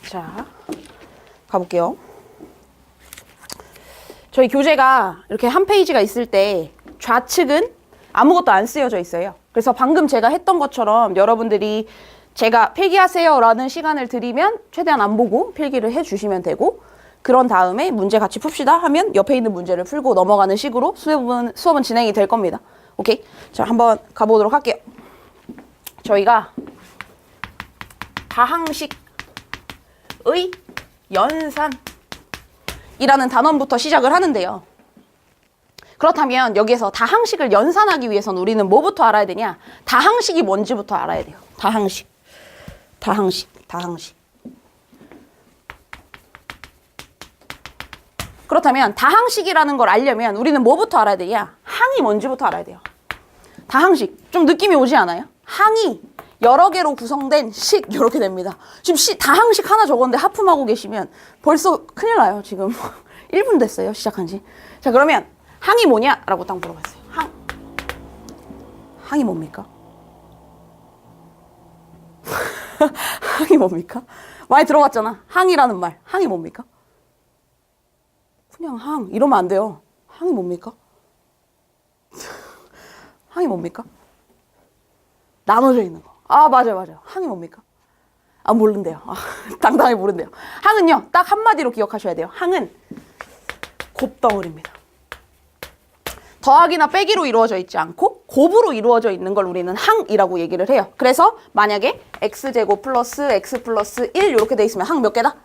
자, 가볼게요. 저희 교재가 이렇게 한 페이지가 있을 때 좌측은 아무것도 안 쓰여져 있어요. 그래서 방금 제가 했던 것처럼 여러분들이 제가 필기하세요 라는 시간을 드리면 최대한 안 보고 필기를 해주시면 되고, 그런 다음에 문제 같이 풉시다 하면 옆에 있는 문제를 풀고 넘어가는 식으로 수업은 진행이 될 겁니다. 오케이? 자, 한번 가보도록 할게요. 저희가 다항식의 연산이라는 단원부터 시작을 하는데요. 그렇다면 여기에서 다항식을 연산하기 위해서는 우리는 뭐부터 알아야 되냐? 다항식이 뭔지부터 알아야 돼요. 다항식. 그렇다면 다항식이라는 걸 알려면 우리는 뭐부터 알아야 되냐? 항이 뭔지부터 알아야 돼요. 다항식. 좀 느낌이 오지 않아요? 항이 여러 개로 구성된 식 이렇게 됩니다. 지금 다항식 하나 적었는데 하품하고 계시면 벌써 큰일 나요. 지금 1분 됐어요. 시작한 지. 자, 그러면 항이 뭐냐라고 딱 물어봤어요. 항이 뭡니까? 항이 뭡니까? 많이 들어봤잖아. 항이라는 말. 항이 뭡니까? 그냥 항 이러면 안 돼요. 항이 뭡니까? 항이 뭡니까? 나눠져 있는 거. 아, 맞아요. 항이 뭡니까? 아, 모른대요. 당당히 모른대요. 항은요, 딱 한마디로 기억하셔야 돼요. 항은 곱덩어리입니다. 더하기나 빼기로 이루어져 있지 않고 곱으로 이루어져 있는 걸 우리는 항이라고 얘기를 해요. 그래서 만약에 x제곱 플러스 x 플러스 1 이렇게 돼 있으면 항 몇 개다?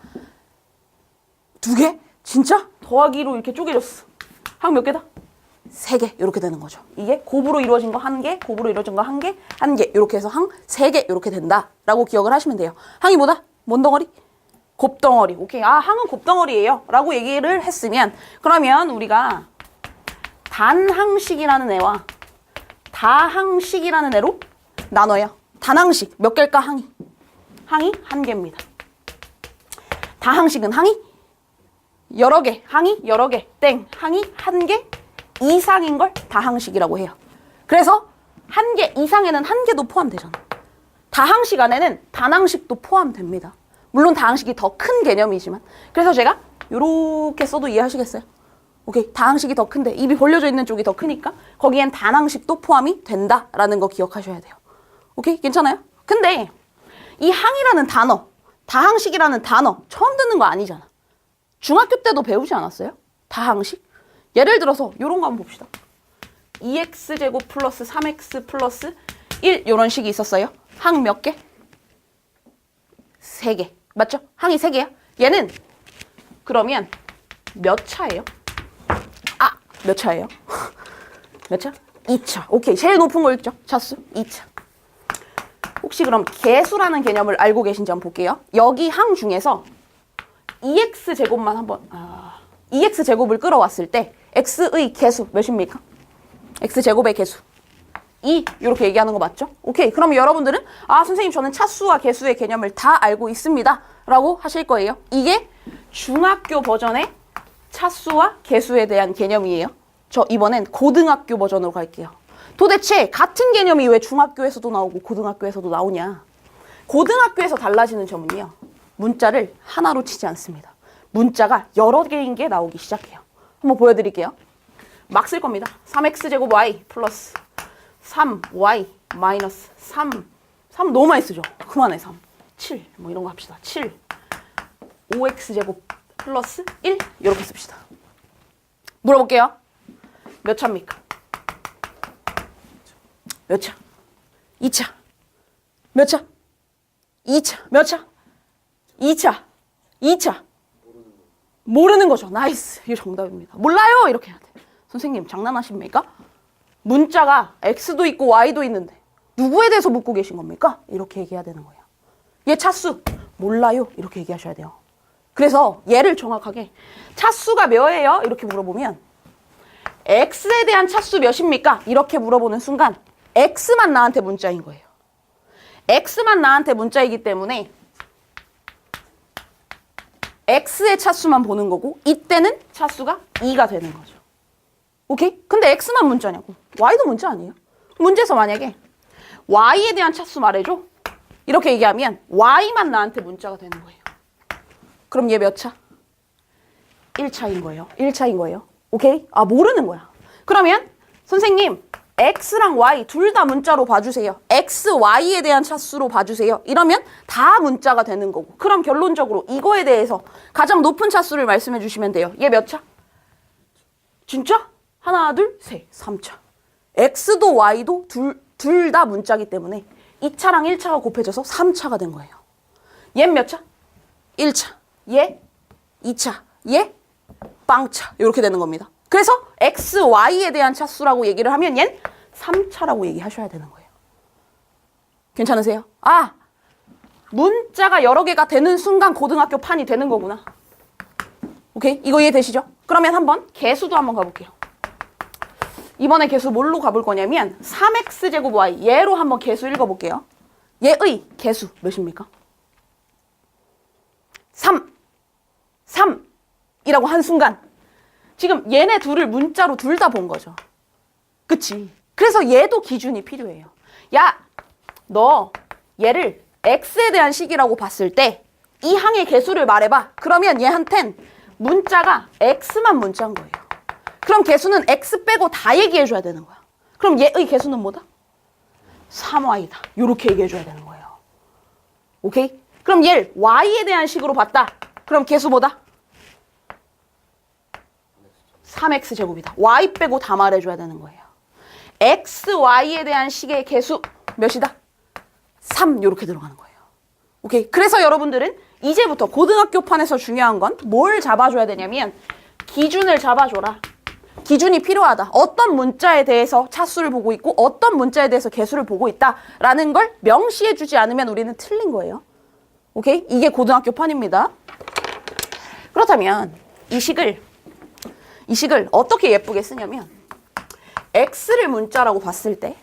2개? 진짜? 더하기로 이렇게 쪼개졌어. 항 몇 개다? 3개 이렇게 되는 거죠. 이게 곱으로 이루어진 거 1개, 곱으로 이루어진 거 1개, 1개 이렇게 해서 항 3개 이렇게 된다라고 기억을 하시면 돼요. 항이 뭐다? 뭔 덩어리? 곱덩어리. 오케이. 아, 항은 곱덩어리예요 라고 얘기를 했으면, 그러면 우리가 단항식이라는 애와 다항식이라는 애로 나눠요. 단항식 몇 개일까? 항이 1개입니다. 다항식은 항이 여러 개, 항이 여러 개, 땡, 항이 1개 이상인 걸 다항식이라고 해요. 그래서 1개 이상에는 1개도 포함되잖아. 다항식 안에는 단항식도 포함됩니다. 물론 다항식이 더 큰 개념이지만. 그래서 제가 이렇게 써도 이해하시겠어요? 오케이. 다항식이 더 큰데 입이 벌려져 있는 쪽이 더 크니까 거기엔 단항식도 포함이 된다라는 거 기억하셔야 돼요. 오케이? 괜찮아요? 근데 이 항이라는 단어, 다항식이라는 단어 처음 듣는 거 아니잖아. 중학교 때도 배우지 않았어요? 다항식? 예를 들어서 이런 거 한번 봅시다. 2x제곱 플러스 3x 플러스 1 이런 식이 있었어요. 항 몇 개? 3개. 맞죠? 항이 3개야. 얘는 그러면 몇 차예요? 몇 차예요? 몇 차? 2차. 오케이. 제일 높은 거 읽죠? 차수? 2차. 혹시 그럼 개수라는 개념을 알고 계신지 한번 볼게요. 여기 항 중에서 2x제곱만 한번 2x제곱을 끌어왔을 때 x의 개수 몇입니까? x제곱의 개수 2 이렇게 얘기하는 거 맞죠? 오케이. 그럼 여러분들은 선생님 저는 차수와 개수의 개념을 다 알고 있습니다 라고 하실 거예요. 이게 중학교 버전의 차수와 개수에 대한 개념이에요. 저 이번엔 고등학교 버전으로 갈게요. 도대체 같은 개념이 왜 중학교에서도 나오고 고등학교에서도 나오냐? 고등학교에서 달라지는 점은요. 문자를 하나로 치지 않습니다. 문자가 여러 개인 게 나오기 시작해요. 한번 보여드릴게요. 막 쓸 겁니다. 3x제곱 y 플러스 3y 마이너스 3 너무 많이 쓰죠? 그만해. 3, 7 뭐 이런 거 합시다. 7 5x제곱 플러스 1 이렇게 씁시다. 물어볼게요. 몇 차입니까? 몇 차? 2차. 몇 차? 2차. 몇 차? 2차. 2차. 모르는 거죠. 나이스. 이게 정답입니다. 몰라요. 이렇게 해야 돼. 선생님 장난하십니까? 문자가 x도 있고 y도 있는데 누구에 대해서 묻고 계신 겁니까? 이렇게 얘기해야 되는 거예요. 얘 차수 몰라요. 이렇게 얘기하셔야 돼요. 그래서 얘를 정확하게 차수가 몇이에요? 이렇게 물어보면 x에 대한 차수 몇입니까? 이렇게 물어보는 순간 x만 나한테 문자인 거예요. x만 나한테 문자이기 때문에 x의 차수만 보는 거고 이때는 차수가 2가 되는 거죠. 오케이? 근데 x만 문자냐고. y도 문자 아니에요? 문제에서 만약에 y에 대한 차수 말해줘. 이렇게 얘기하면 y만 나한테 문자가 되는 거예요. 그럼 얘 몇 차? 1차인 거예요. 1차인 거예요. 오케이? 아, 모르는 거야. 그러면 선생님, x랑 y 둘 다 문자로 봐주세요. x, y에 대한 차수로 봐주세요. 이러면 다 문자가 되는 거고. 그럼 결론적으로 이거에 대해서 가장 높은 차수를 말씀해 주시면 돼요. 얘 몇 차? 진짜? 하나, 둘, 셋, 3차. x도 y도 둘 다 문자기 때문에 2차랑 1차가 곱해져서 3차가 된 거예요. 얘 몇 차? 1차. 얘 2차. 얘 빵차. 이렇게 되는 겁니다. 그래서 x, y에 대한 차수라고 얘기를 하면 얜 3차라고 얘기하셔야 되는 거예요. 괜찮으세요? 아, 문자가 여러 개가 되는 순간 고등학교 판이 되는 거구나. 오케이? 이거 이해되시죠? 그러면 한번 개수도 한번 가볼게요. 이번에 개수 뭘로 가볼 거냐면 3x제곱 y 얘로 한번 개수 읽어볼게요. 얘의 개수 몇입니까? 3이라고 한 순간 지금 얘네 둘을 문자로 둘 다 본 거죠. 그치? 그래서 얘도 기준이 필요해요. 야, 너 얘를 x에 대한 식이라고 봤을 때 이 항의 개수를 말해봐. 그러면 얘한텐 문자가 x만 문자인 거예요. 그럼 개수는 x 빼고 다 얘기해줘야 되는 거야. 그럼 얘의 개수는 뭐다? 3y다. 이렇게 얘기해줘야 되는 거예요. 오케이? 그럼 얘를 y에 대한 식으로 봤다. 그럼 개수 뭐다? 3x제곱이다. y 빼고 다 말해줘야 되는 거예요. x, y에 대한 식의 개수 몇이다? 3 이렇게 들어가는 거예요. 오케이? 그래서 여러분들은 이제부터 고등학교 판에서 중요한 건 뭘 잡아줘야 되냐면 기준을 잡아줘라. 기준이 필요하다. 어떤 문자에 대해서 차수를 보고 있고 어떤 문자에 대해서 개수를 보고 있다라는 걸 명시해주지 않으면 우리는 틀린 거예요. 오케이? 이게 고등학교 판입니다. 그렇다면 이 식을 어떻게 예쁘게 쓰냐면 x를 문자라고 봤을 때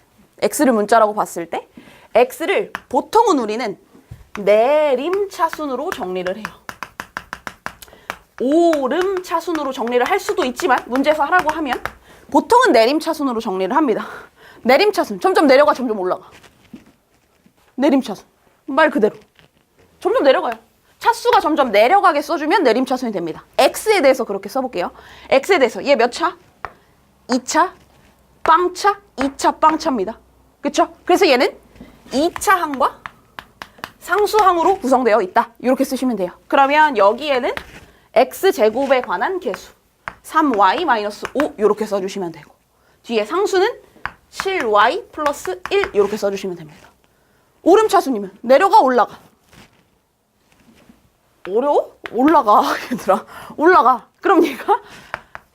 x를 보통은 우리는 내림차순으로 정리를 해요. 오름차순으로 정리를 할 수도 있지만 문제에서 하라고 하면 보통은 내림차순으로 정리를 합니다. 내림차순 점점 내려가 점점 올라가. 내림차순 말 그대로 점점 내려가요. 차수가 점점 내려가게 써주면 내림차순이 됩니다. x에 대해서 그렇게 써볼게요. x에 대해서 얘 몇 차? 2차 빵차 2차 빵차입니다. 그쵸? 그래서 얘는 2차 항과 상수항으로 구성되어 있다. 이렇게 쓰시면 돼요. 그러면 여기에는 x제곱에 관한 개수 3y-5 이렇게 써주시면 되고 뒤에 상수는 7y 플러스 1 이렇게 써주시면 됩니다. 오름차순이면 내려가 올라가. 어려워? 올라가 얘들아. 올라가. 그럼 얘가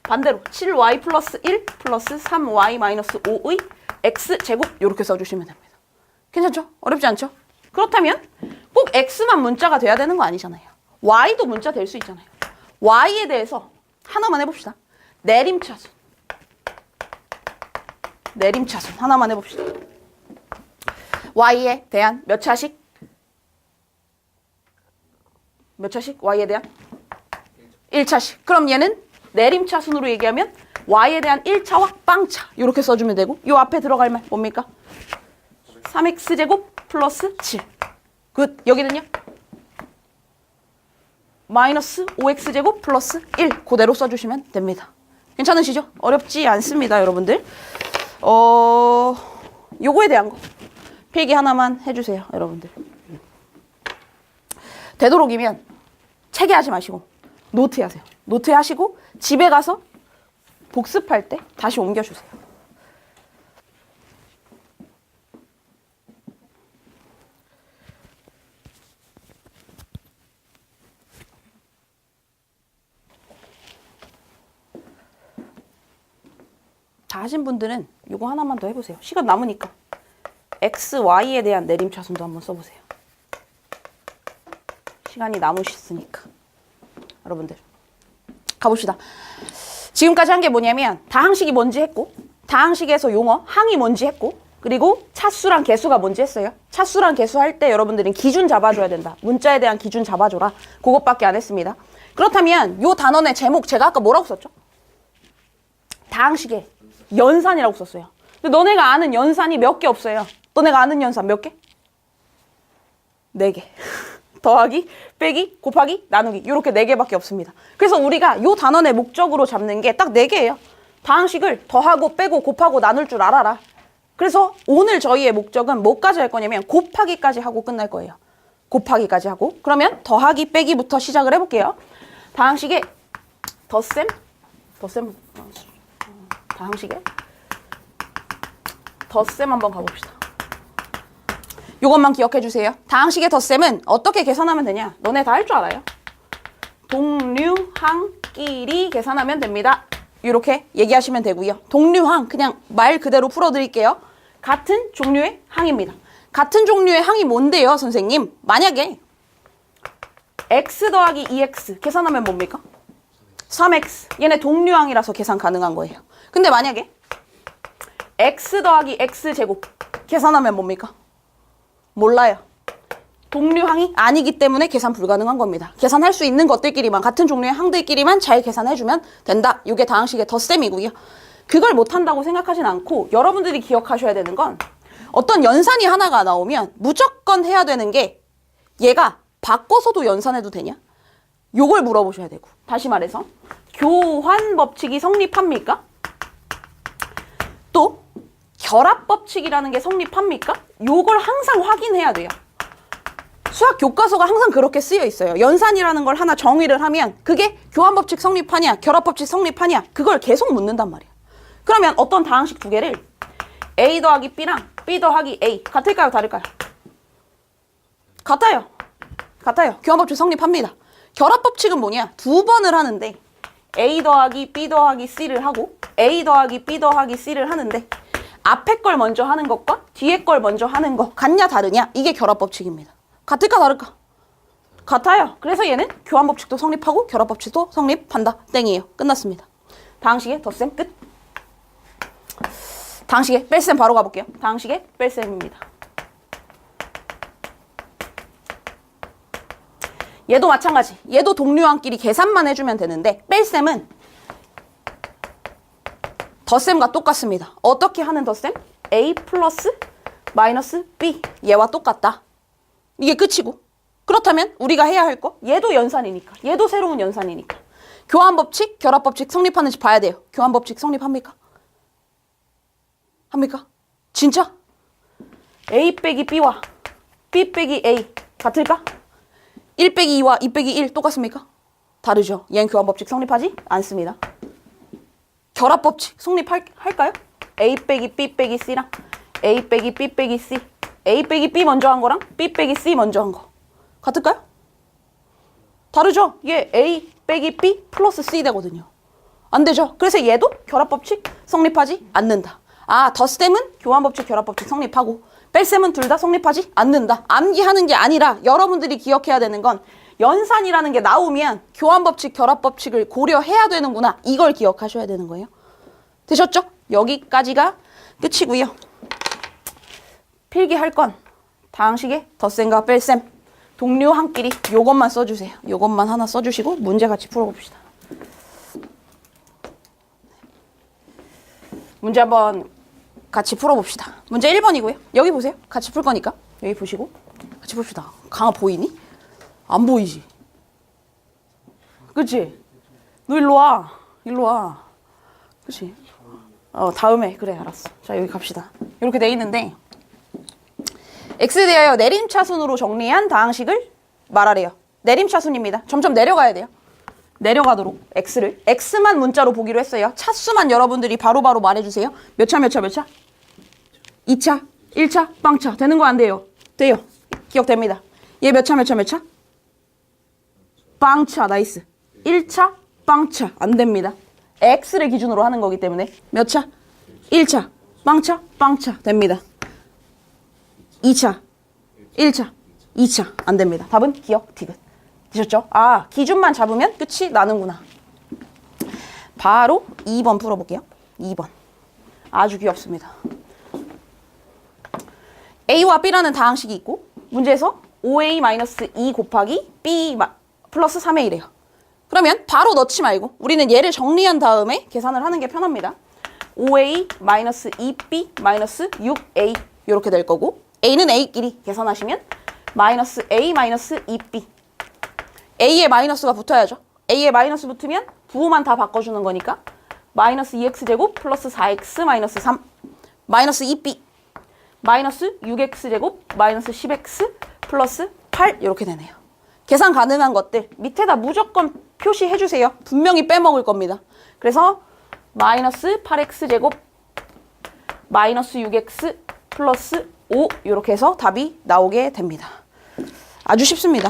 반대로 7y 플러스 1 플러스 3y-5의 x제곱 이렇게 써주시면 됩니다. 괜찮죠? 어렵지 않죠? 그렇다면 꼭 x만 문자가 돼야 되는 거 아니잖아요. y도 문자 될 수 있잖아요. y에 대해서 하나만 해봅시다. 내림차순 하나만 해봅시다. y에 대한 몇 차식? y에 대한 1차식. 그럼 얘는 내림차순으로 얘기하면 y에 대한 1차와 빵차 이렇게 써주면 되고 이 앞에 들어갈 말 뭡니까? 3x제곱 플러스 7. 굿. 여기는요? 마이너스 5x제곱 플러스 1 그대로 써주시면 됩니다. 괜찮으시죠? 어렵지 않습니다, 여러분들. 요거에 대한 거 필기 하나만 해주세요, 여러분들. 되도록이면 책에 하지 마시고 노트에 하세요. 노트에 하시고 집에 가서 복습할 때 다시 옮겨주세요. 다 하신 분들은 이거 하나만 더 해보세요. 시간 남으니까. x, y에 대한 내림차순도 한번 써보세요. 시간이 남으셨으니까. 여러분들 가봅시다. 지금까지 한 게 뭐냐면 다항식이 뭔지 했고 다항식에서 용어 항이 뭔지 했고 그리고 차수랑 개수가 뭔지 했어요. 차수랑 개수 할 때 여러분들은 기준 잡아줘야 된다. 문자에 대한 기준 잡아줘라. 그것밖에 안 했습니다. 그렇다면 요 단원의 제목 제가 아까 뭐라고 썼죠? 다항식에 연산이라고 썼어요. 근데 너네가 아는 연산이 몇 개 없어요. 너네가 아는 연산 몇 개? 4개. 더하기, 빼기, 곱하기, 나누기 이렇게 4개밖에 없습니다. 그래서 우리가 요 단원의 목적으로 잡는 게 딱 4개예요. 다항식을 더하고 빼고 곱하고 나눌 줄 알아라. 그래서 오늘 저희의 목적은 뭐까지 할 거냐면 곱하기까지 하고 끝날 거예요. 곱하기까지 하고. 그러면 더하기, 빼기부터 시작을 해볼게요. 다항식의 다항식의 덧셈 한번 가봅시다. 요것만 기억해 주세요. 다항식의 덧셈은 어떻게 계산하면 되냐? 너네 다 할 줄 알아요. 동류항끼리 계산하면 됩니다. 이렇게 얘기하시면 되고요. 동류항 그냥 말 그대로 풀어드릴게요. 같은 종류의 항입니다. 같은 종류의 항이 뭔데요, 선생님? 만약에 x 더하기 2x 계산하면 뭡니까? 3x. 얘네 동류항이라서 계산 가능한 거예요. 근데 만약에 x 더하기 x제곱 계산하면 뭡니까? 몰라요. 동류항이 아니기 때문에 계산 불가능한 겁니다. 계산할 수 있는 것들끼리만, 같은 종류의 항들끼리만 잘 계산해주면 된다. 이게 다항식의 덧셈이고요. 그걸 못한다고 생각하진 않고 여러분들이 기억하셔야 되는 건 어떤 연산이 하나가 나오면 무조건 해야 되는 게 얘가 바꿔서도 연산해도 되냐? 요걸 물어보셔야 되고, 다시 말해서 교환 법칙이 성립합니까? 또 결합 법칙이라는 게 성립합니까? 요걸 항상 확인해야 돼요. 수학 교과서가 항상 그렇게 쓰여 있어요. 연산이라는 걸 하나 정의를 하면 그게 교환 법칙 성립하냐, 결합 법칙 성립하냐, 그걸 계속 묻는단 말이에요. 그러면 어떤 다항식 두 개를 a 더하기 b랑 b 더하기 a 같을까요, 다를까요? 같아요. 같아요. 교환 법칙 성립합니다. 결합 법칙은 뭐냐? 두 번을 하는데 a 더하기 b 더하기 c를 하고 a 더하기 b 더하기 c를 하는데 앞에 걸 먼저 하는 것과 뒤에 걸 먼저 하는 거 같냐 다르냐? 이게 결합 법칙입니다. 같을까 다를까? 같아요. 그래서 얘는 교환 법칙도 성립하고 결합 법칙도 성립한다. 땡이에요. 끝났습니다. 다항식의 덧셈 끝. 다항식의 뺄셈 바로 가볼게요. 다항식의 뺄셈입니다. 얘도 마찬가지. 얘도 동류항끼리 계산만 해주면 되는데 뺄셈은 덧셈과 똑같습니다. 어떻게 하는 덧셈? a 플러스 마이너스 b 얘와 똑같다. 이게 끝이고, 그렇다면 우리가 해야 할 거 얘도 연산이니까, 얘도 새로운 연산이니까 교환법칙, 결합법칙 성립하는지 봐야 돼요. 교환법칙 성립합니까? 합니까? 진짜? a 빼기 b와 b 빼기 a 같을까? 1 빼기 2와 2 빼기 1 똑같습니까? 다르죠. 얘는 교환법칙 성립하지 않습니다. 결합법칙 성립할까요? a 빼기 b 빼기 c랑 a 빼기 b 빼기 c, a 빼기 b 먼저 한 거랑 b 빼기 c 먼저 한 거 같을까요? 다르죠. 얘 a 빼기 b 플러스 c 되거든요. 안 되죠. 그래서 얘도 결합법칙 성립하지 않는다. 아, 덧셈은 교환법칙, 결합법칙 성립하고 뺄셈은 둘 다 성립하지 않는다. 암기하는 게 아니라 여러분들이 기억해야 되는 건 연산이라는 게 나오면 교환법칙, 결합법칙을 고려해야 되는구나. 이걸 기억하셔야 되는 거예요. 되셨죠? 여기까지가 끝이고요. 필기할 건 다항식의 덧셈과 뺄셈, 동류항끼리 요것만 써주세요. 요것만 하나 써주시고 문제 같이 풀어봅시다. 문제 한번 같이 풀어봅시다. 문제 1번이고요. 여기 보세요. 같이 풀 거니까 여기 보시고 같이 봅시다. 강아 보이니? 안 보이지? 그치? 너 일로 와. 일로 와. 그치? 다음에. 그래, 알았어. 자, 여기 갑시다. 이렇게 돼 있는데 x에 대하여 내림차순으로 정리한 다항식을 말하래요. 내림차순입니다. 점점 내려가야 돼요. 내려가도록 x를. x만 문자로 보기로 했어요. 차수만 여러분들이 바로바로 말해주세요. 몇 차, 몇 차, 몇 차? 2차, 1차, 빵차. 되는 거 안 돼요? 돼요. 기억됩니다. 얘 몇 차, 몇 차, 몇 차? 빵차. 나이스. 1차, 빵차. 안 됩니다. x를 기준으로 하는 거기 때문에 몇 차? 1차, 빵차, 빵차. 됩니다. 2차, 1차, 2차. 안 됩니다. 답은 기억, 디귿. 되셨죠? 아, 기준만 잡으면 끝이 나는구나. 바로 2번 풀어볼게요. 2번. 아주 귀엽습니다. a와 b라는 다항식이 있고 문제에서 5a-2 곱하기 b 플러스 3a 래요. 그러면 바로 넣지 말고 우리는 얘를 정리한 다음에 계산을 하는 게 편합니다. 5a-2b-6a 이렇게 될 거고 a는 a끼리 계산하시면 마이너스 A 마이너스 2B. A에 마이너스가 붙어야죠. A에 마이너스 붙으면 부호만 다 바꿔주는 거니까 마이너스 2x제곱 플러스 4x 마이너스 3 마이너스 2b 마이너스 6x제곱 마이너스 10x 플러스 8 이렇게 되네요. 계산 가능한 것들 밑에다 무조건 표시해주세요. 분명히 빼먹을 겁니다. 그래서 마이너스 8x제곱 마이너스 6x 플러스 5 이렇게 해서 답이 나오게 됩니다. 아주 쉽습니다.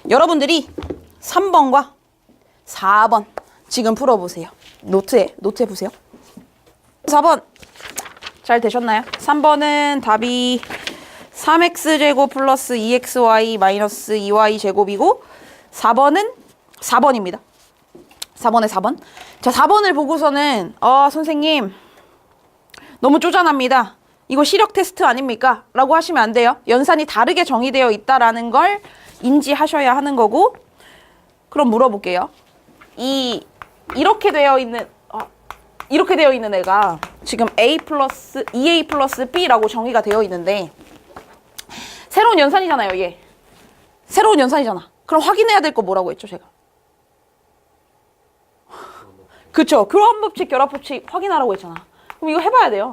여러분들이 3번과 4번 지금 풀어보세요. 노트에 보세요. 4번 잘 되셨나요? 3번은 답이 3x제곱 플러스 2xy 마이너스 2y제곱이고 4번은 4번입니다. 4번에 4번. 자, 4번을 보고서는 선생님 너무 쪼잔합니다. 이거 시력 테스트 아닙니까? 라고 하시면 안 돼요. 연산이 다르게 정의되어 있다라는 걸 인지하셔야 하는 거고. 그럼 물어볼게요. 이렇게 되어 있는 애가 지금 A 플러스 2A 플러스 B라고 정의가 되어 있는데 새로운 연산이잖아요, 얘. 새로운 연산이잖아. 그럼 확인해야 될 거 뭐라고 했죠, 제가? 그쵸. 교환법칙, 결합법칙 확인하라고 했잖아. 그럼 이거 해봐야 돼요.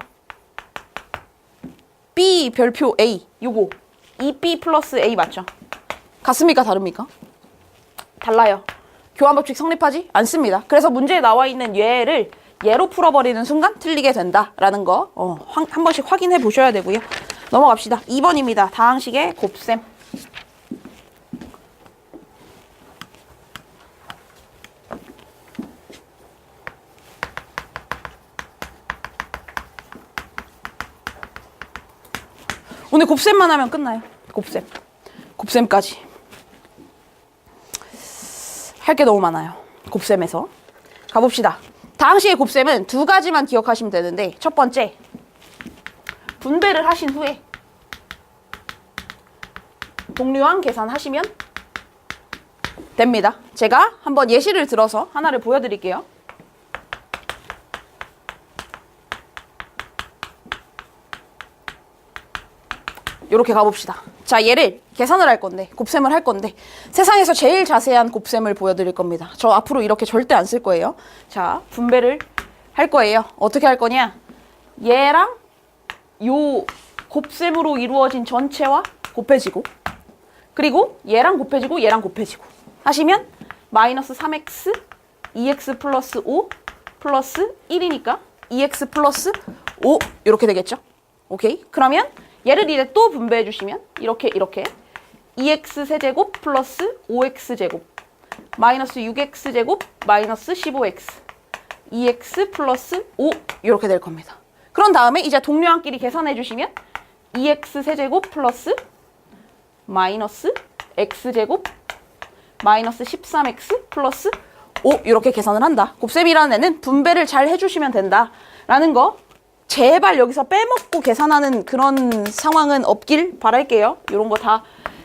B 별표 A, 요거 2B 플러스 A 맞죠? 같습니까? 다릅니까? 달라요. 교환법칙 성립하지 않습니다. 그래서 문제에 나와 있는 얘를 얘로 풀어버리는 순간 틀리게 된다라는 거 한 번씩 확인해 보셔야 되고요. 넘어갑시다. 2번입니다. 다항식의 곱셈. 오늘 곱셈만 하면 끝나요. 곱셈까지. 할 게 너무 많아요. 곱셈에서. 가봅시다. 다항식의 곱셈은 두 가지만 기억하시면 되는데 첫 번째, 분배를 하신 후에 동류항 계산하시면 됩니다. 제가 한번 예시를 들어서 하나를 보여드릴게요. 이렇게 가봅시다. 자, 얘를 계산을 할 건데, 곱셈을 할 건데 세상에서 제일 자세한 곱셈을 보여드릴 겁니다. 저 앞으로 이렇게 절대 안 쓸 거예요. 자, 분배를 할 거예요. 어떻게 할 거냐? 얘랑 요 곱셈으로 이루어진 전체와 곱해지고, 그리고 얘랑 곱해지고 얘랑 곱해지고 하시면 마이너스 3x 2x 플러스 5 플러스 1이니까 2x 플러스 5 이렇게 되겠죠? 오케이? 그러면 얘를 이제 또 분배해 주시면 이렇게 2x 세제곱 플러스 5x 제곱 마이너스 6x 제곱 마이너스 15x 2x 플러스 5 이렇게 될 겁니다. 그런 다음에 이제 동료항끼리 계산해 주시면 2x 세제곱 플러스 마이너스 x제곱 마이너스 13x 플러스 5 이렇게 계산을 한다. 곱셈이라는 애는 분배를 잘 해주시면 된다라는 거 제발 여기서 빼먹고 계산하는 그런 상황은 없길 바랄게요. 이런 거 다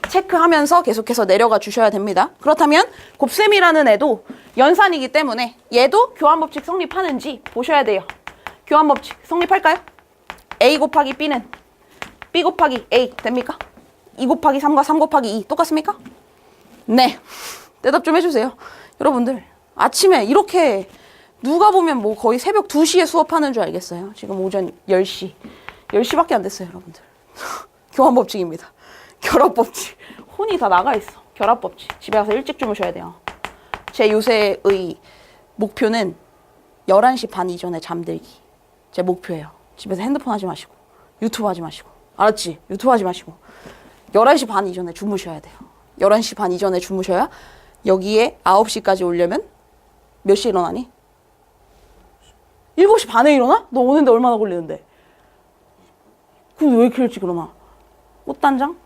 체크하면서 계속해서 내려가 주셔야 됩니다. 그렇다면 곱셈이라는 애도 연산이기 때문에 얘도 교환법칙 성립하는지 보셔야 돼요. 교환법칙 성립할까요? A 곱하기 B는 B 곱하기 A 됩니까? 2 곱하기 3과 3 곱하기 2 똑같습니까? 네. 대답 좀 해주세요. 여러분들 아침에 이렇게 누가 보면 뭐 거의 새벽 2시에 수업하는 줄 알겠어요. 지금 오전 10시. 10시밖에 안 됐어요, 여러분들. 교환법칙입니다. 결합법칙. 혼이 다 나가 있어. 결합법칙. 집에 가서 일찍 주무셔야 돼요. 제 요새의 목표는 11시 반 이전에 잠들기. 제 목표예요. 집에서 핸드폰 하지 마시고 유튜브 하지 마시고. 알았지? 유튜브 하지 마시고 11시 반 이전에 주무셔야 돼요. 11시 반 이전에 주무셔야 여기에 9시까지 오려면 몇 시에 일어나니? 7시 반에 일어나? 너 오는데 얼마나 걸리는데? 그럼 왜 이렇게 일찍 일어나? 꽃단장?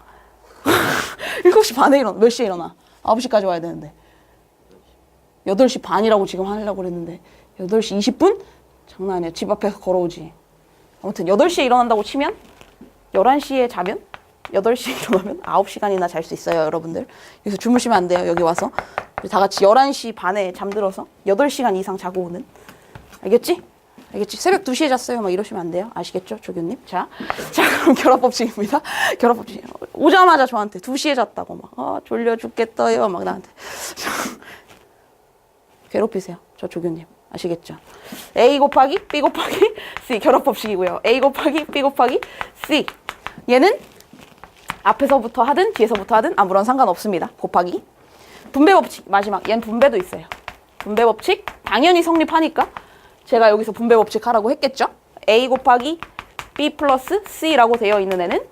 7시 반에 일어나. 몇 시에 일어나? 9시까지 와야 되는데. 8시 반이라고 지금 하려고 그랬는데 8시 20분? 장난 아니야. 집 앞에서 걸어오지. 아무튼 8시에 일어난다고 치면 11시에 자면 8시에 일어나면 9시간이나 잘 수 있어요, 여러분들. 그래서 주무시면 안 돼요, 여기 와서. 다 같이 11시 반에 잠들어서 8시간 이상 자고 오는. 알겠지? 알겠지? 새벽 2시에 잤어요. 막 이러시면 안 돼요. 아시겠죠? 조교님? 자, 그럼 결합법칙입니다. 결합법칙. 오자마자 저한테 2시에 잤다고 막, 졸려 죽겠어요. 막 나한테. 괴롭히세요. 저 조교님. 아시겠죠? A 곱하기 B 곱하기 C 결합법칙이고요. A 곱하기 B 곱하기 C. 얘는 앞에서부터 하든 뒤에서부터 하든 아무런 상관없습니다. 곱하기. 분배법칙. 마지막. 얘는 분배도 있어요. 분배법칙. 당연히 성립하니까 제가 여기서 분배법칙 하라고 했겠죠? A 곱하기 B 플러스 C라고 되어 있는 애는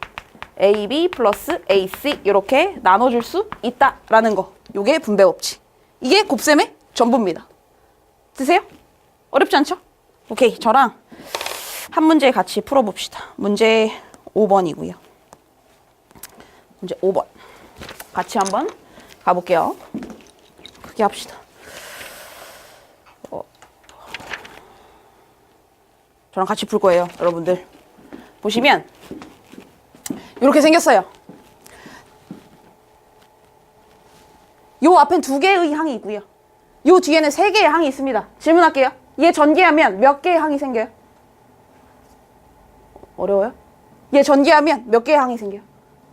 AB 플러스 AC 이렇게 나눠줄 수 있다라는 거. 요게 분배법칙. 이게 곱셈의 전부입니다. 드세요? 어렵지 않죠? 오케이. 저랑 한 문제 같이 풀어봅시다. 문제 5번이고요. 문제 5번. 같이 한번 가볼게요. 크게 합시다. 저랑 같이 풀 거예요, 여러분들. 보시면 이렇게 생겼어요. 요 앞엔 2개의 항이 있고요. 요 뒤에는 3개의 항이 있습니다. 질문할게요. 얘 전개하면 몇 개의 항이 생겨요? 어려워요? 얘 전개하면 몇 개의 항이 생겨요?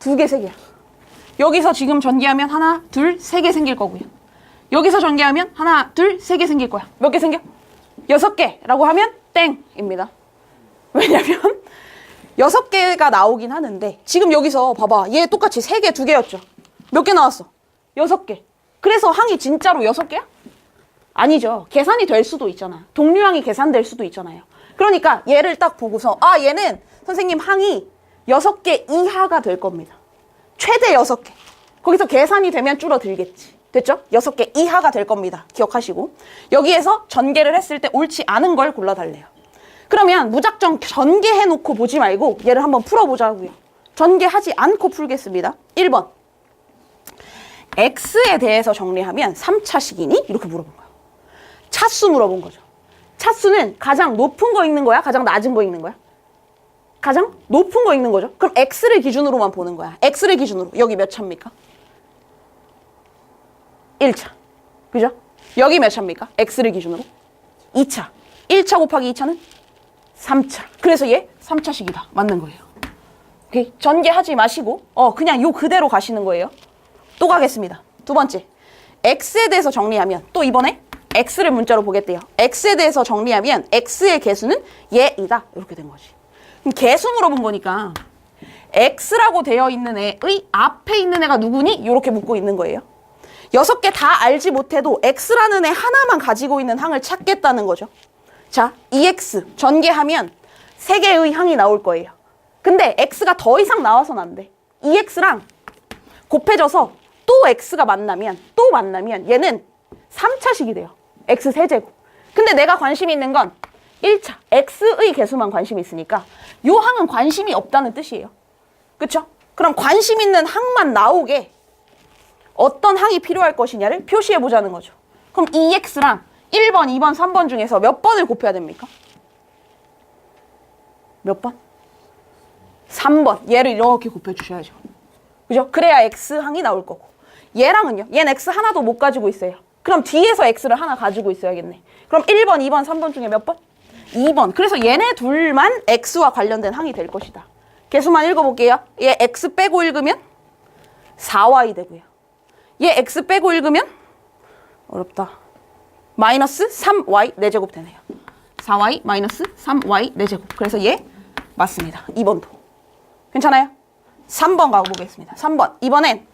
2개, 3개야. 여기서 지금 전개하면 하나, 둘, 3개 생길 거고요. 여기서 전개하면 하나, 둘, 3개 생길 거야. 몇 개 생겨? 6개라고 하면 땡입니다. 왜냐면 6개가 나오긴 하는데 지금 여기서 봐봐. 얘 똑같이 3개, 2개였죠. 몇 개 나왔어? 6개. 그래서 항이 진짜로 6개야? 아니죠. 계산이 될 수도 있잖아. 동류항이 계산될 수도 있잖아요. 그러니까 얘를 딱 보고서 얘는 선생님 항이 6개 이하가 될 겁니다. 최대 6개. 거기서 계산이 되면 줄어들겠지. 됐죠? 6개 이하가 될 겁니다. 기억하시고. 여기에서 전개를 했을 때 옳지 않은 걸 골라달래요. 그러면 무작정 전개해놓고 보지 말고 얘를 한번 풀어보자고요. 전개하지 않고 풀겠습니다. 1번. X에 대해서 정리하면 3차식이니? 이렇게 물어본 거예요. 차수 물어본 거죠. 차수는 가장 높은 거 읽는 거야? 가장 낮은 거 읽는 거야? 가장 높은 거 읽는 거죠. 그럼 X를 기준으로만 보는 거야. X를 기준으로. 여기 몇 차입니까? 1차. 그죠? 여기 몇 차입니까? X를 기준으로. 2차. 1차 곱하기 2차는 3차. 그래서 얘 3차식이다. 맞는 거예요. 오케이? 전개하지 마시고 그냥 요 그대로 가시는 거예요. 또 가겠습니다. 2번째. X에 대해서 정리하면 또 이번에 X를 문자로 보겠대요. X에 대해서 정리하면 X의 개수는 얘이다. 이렇게 된 거지. 그럼 개수 물어본 거니까 X라고 되어 있는 애의 앞에 있는 애가 누구니? 이렇게 묻고 있는 거예요. 6개 다 알지 못해도 X라는 애 하나만 가지고 있는 항을 찾겠다는 거죠. 자, EX 전개하면 3개의 항이 나올 거예요. 근데 X가 더 이상 나와서는 안 돼. EX랑 곱해져서 또 X가 만나면 얘는 3차식이 돼요. X 세제곱. 근데 내가 관심 있는 건 1차 X의 개수만 관심이 있으니까 요 항은 관심이 없다는 뜻이에요. 그쵸? 그럼 관심 있는 항만 나오게 어떤 항이 필요할 것이냐를 표시해 보자는 거죠. 그럼 EX랑 1번, 2번, 3번 중에서 몇 번을 곱해야 됩니까? 몇 번? 3번. 얘를 이렇게 곱해 주셔야죠. 그죠? 그래야 X항이 나올 거고. 얘랑은요? 얘는 X 하나도 못 가지고 있어요. 그럼 뒤에서 X를 하나 가지고 있어야겠네. 그럼 1번, 2번, 3번 중에 몇 번? 2번. 그래서 얘네 둘만 X와 관련된 항이 될 것이다. 개수만 읽어볼게요. 얘 X 빼고 읽으면 4Y 되고요. 얘 X 빼고 읽으면 어렵다. 마이너스 3Y 4제곱 되네요. 4Y 마이너스 3Y 4제곱. 그래서 얘 맞습니다. 2번도. 괜찮아요? 3번 가보겠습니다. 3번. 이번엔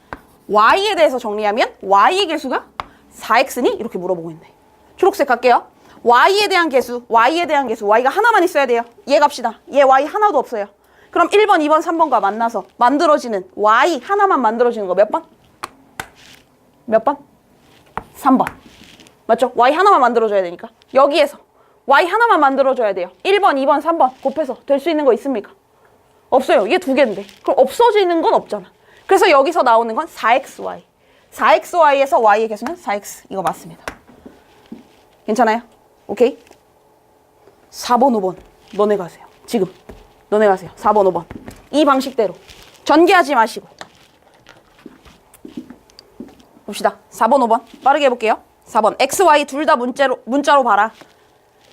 Y에 대해서 정리하면 Y의 개수가 4X니? 이렇게 물어보고 있네. 초록색 갈게요. Y에 대한 개수, Y가 하나만 있어야 돼요. 얘 갑시다. 얘 Y 하나도 없어요. 그럼 1번, 2번, 3번과 만나서 만들어지는 Y 하나만 만들어지는 거 몇 번? 몇 번? 3번. 맞죠? Y 하나만 만들어줘야 되니까. 여기에서 Y 하나만 만들어줘야 돼요. 1번, 2번, 3번 곱해서 될 수 있는 거 있습니까? 없어요. 얘 2개인데. 그럼 없어지는 건 없잖아. 그래서 여기서 나오는 건 4XY. 4XY에서 Y의 개수는 4X. 이거 맞습니다. 괜찮아요? 오케이? 4번, 5번. 너네 가세요. 지금. 너네 가세요. 4번, 5번. 이 방식대로. 전개하지 마시고. 봅시다. 4번, 5번. 빠르게 해볼게요. 4번. X, Y 둘 다 문자로 봐라.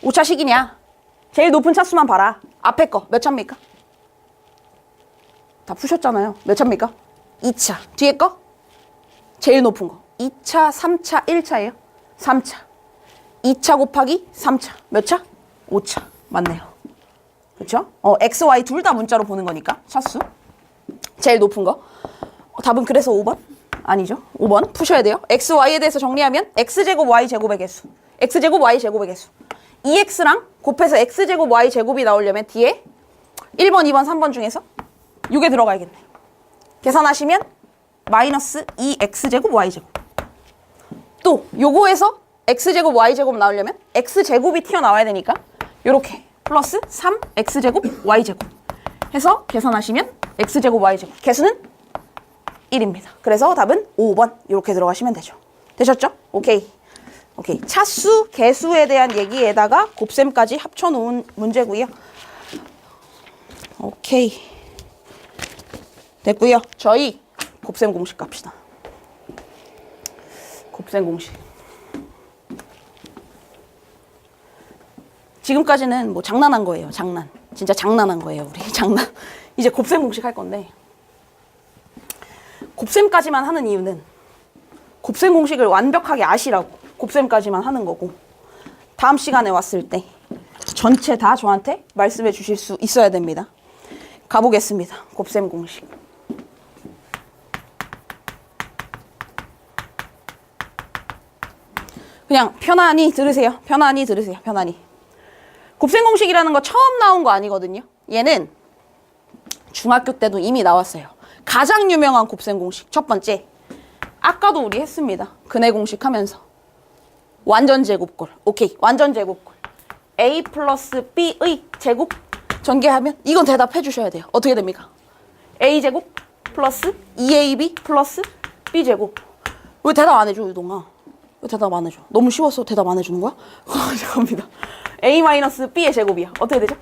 5차식이냐? 제일 높은 차수만 봐라. 앞에 거 몇 차입니까? 다 푸셨잖아요. 몇 차입니까? 2차. 뒤에 거? 제일 높은 거. 2차, 3차, 1차예요. 3차. 2차 곱하기 3차. 몇 차? 5차. 맞네요. 그렇죠? X, Y 둘 다 문자로 보는 거니까. 차수. 제일 높은 거. 답은 그래서 5번? 아니죠. 5번 푸셔야 돼요. X, Y에 대해서 정리하면 X제곱, Y제곱의 개수. X제곱, Y제곱의 개수. 2X랑 곱해서 X제곱, Y제곱이 나오려면 뒤에 1번, 2번, 3번 중에서 6에 들어가야겠네. 계산하시면 마이너스 2X제곱, Y제곱. 또 요거에서 X제곱, Y제곱 나오려면 X제곱이 튀어나와야 되니까 요렇게 플러스 3X제곱, Y제곱 해서 계산하시면 X제곱, Y제곱. 개수는 1입니다. 그래서 답은 5번 이렇게 들어가시면 되죠. 되셨죠? 오케이. 오케이. 차수, 개수에 대한 얘기에다가 곱셈까지 합쳐놓은 문제고요. 오케이. 됐고요. 저희 곱셈 공식 갑시다. 곱셈 공식. 지금까지는 뭐 장난한 거예요. 장난. 진짜 장난한 거예요. 우리 장난. 이제 곱셈 공식 할 건데 곱셈까지만 하는 이유는 곱셈 공식을 완벽하게 아시라고 곱셈까지만 하는 거고 다음 시간에 왔을 때 전체 다 저한테 말씀해 주실 수 있어야 됩니다. 가보겠습니다. 곱셈 공식. 그냥 편안히 들으세요. 편안히 들으세요. 편안히. 곱셈 공식이라는 거 처음 나온 거 아니거든요. 얘는 중학교 때도 이미 나왔어요. 가장 유명한 곱셈 공식. 첫 번째. 아까도 우리 했습니다. 근해 공식 하면서. 완전 제곱꼴. 오케이. 완전 제곱꼴. A 플러스 B의 제곱 전개하면 이건 대답해 주셔야 돼요. 어떻게 됩니까? A 제곱 플러스 2AB 플러스 B 제곱. 왜 대답 안 해줘, 유동아? 왜 대답 안 해줘? 너무 쉬워서 대답 안 해주는 거야? 죄송합니다. A 마이너스 B의 제곱이야. 어떻게 되죠?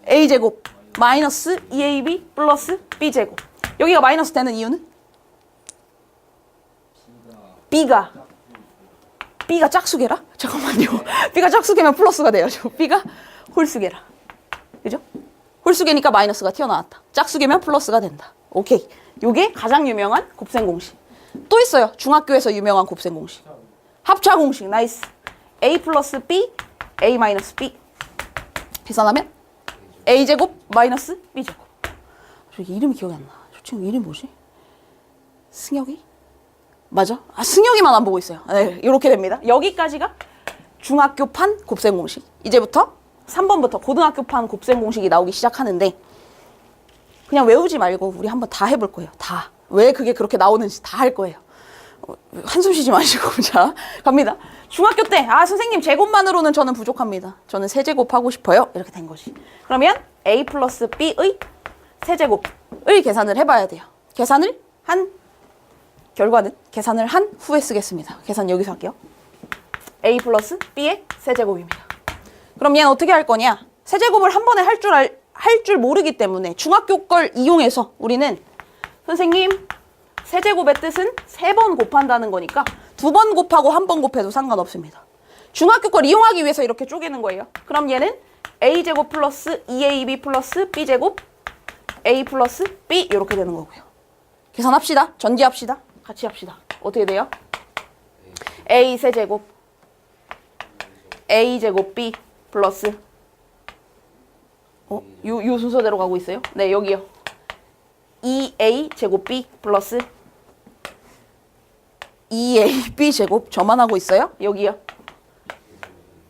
A 제곱 마이너스 2AB 플러스 B 제곱. 여기가 마이너스 되는 이유는? B가 짝수개라? 잠깐만요. B가 짝수개면 플러스가 돼야죠. B가 홀수개라. 그죠? 홀수개니까 마이너스가 튀어나왔다. 짝수개면 플러스가 된다. 오케이. 요게 가장 유명한 곱셈 공식. 또 있어요. 중학교에서 유명한 곱셈 공식. 합차 공식. 나이스. A 플러스 B, A 마이너스 B. 계산하면 A 제곱 마이너스 B 제곱. 저 이름이 기억이 안 나. 저 친구 이름 뭐지? 승혁이? 맞아? 아, 승혁이만 안 보고 있어요. 네, 이렇게 됩니다. 여기까지가 중학교판 곱셈 공식. 이제부터 3번부터 고등학교판 곱셈 공식이 나오기 시작하는데 그냥 외우지 말고 우리 한번 다 해볼 거예요. 다. 왜 그게 그렇게 나오는지 다 할 거예요. 한숨 쉬지 마시고. 자, 갑니다. 중학교 때 선생님 제곱만으로는 저는 부족합니다. 저는 세제곱 하고 싶어요. 이렇게 된 거지. 그러면 A 플러스 B의 세제곱을 계산을 해봐야 돼요. 계산을 한 후에 쓰겠습니다. 계산 여기서 할게요. A 플러스 B의 세제곱입니다. 그럼 얘는 어떻게 할 거냐? 세제곱을 한 번에 할 줄 모르기 때문에 중학교 걸 이용해서 우리는 선생님 세제곱의 뜻은 3번 곱한다는 거니까 2번 곱하고 1번 곱해도 상관없습니다. 중학교 걸 이용하기 위해서 이렇게 쪼개는 거예요. 그럼 얘는 A제곱 플러스 2AB 플러스 B제곱 A 플러스 B 이렇게 되는 거고요. 계산합시다. 전기합시다. 같이 합시다. 어떻게 돼요? A 세제곱 A제곱 B 플러스 요 순서대로 가고 있어요? 네, 여기요. 2A 제곱 B 플러스 2AB 제곱 저만 하고 있어요? 여기요.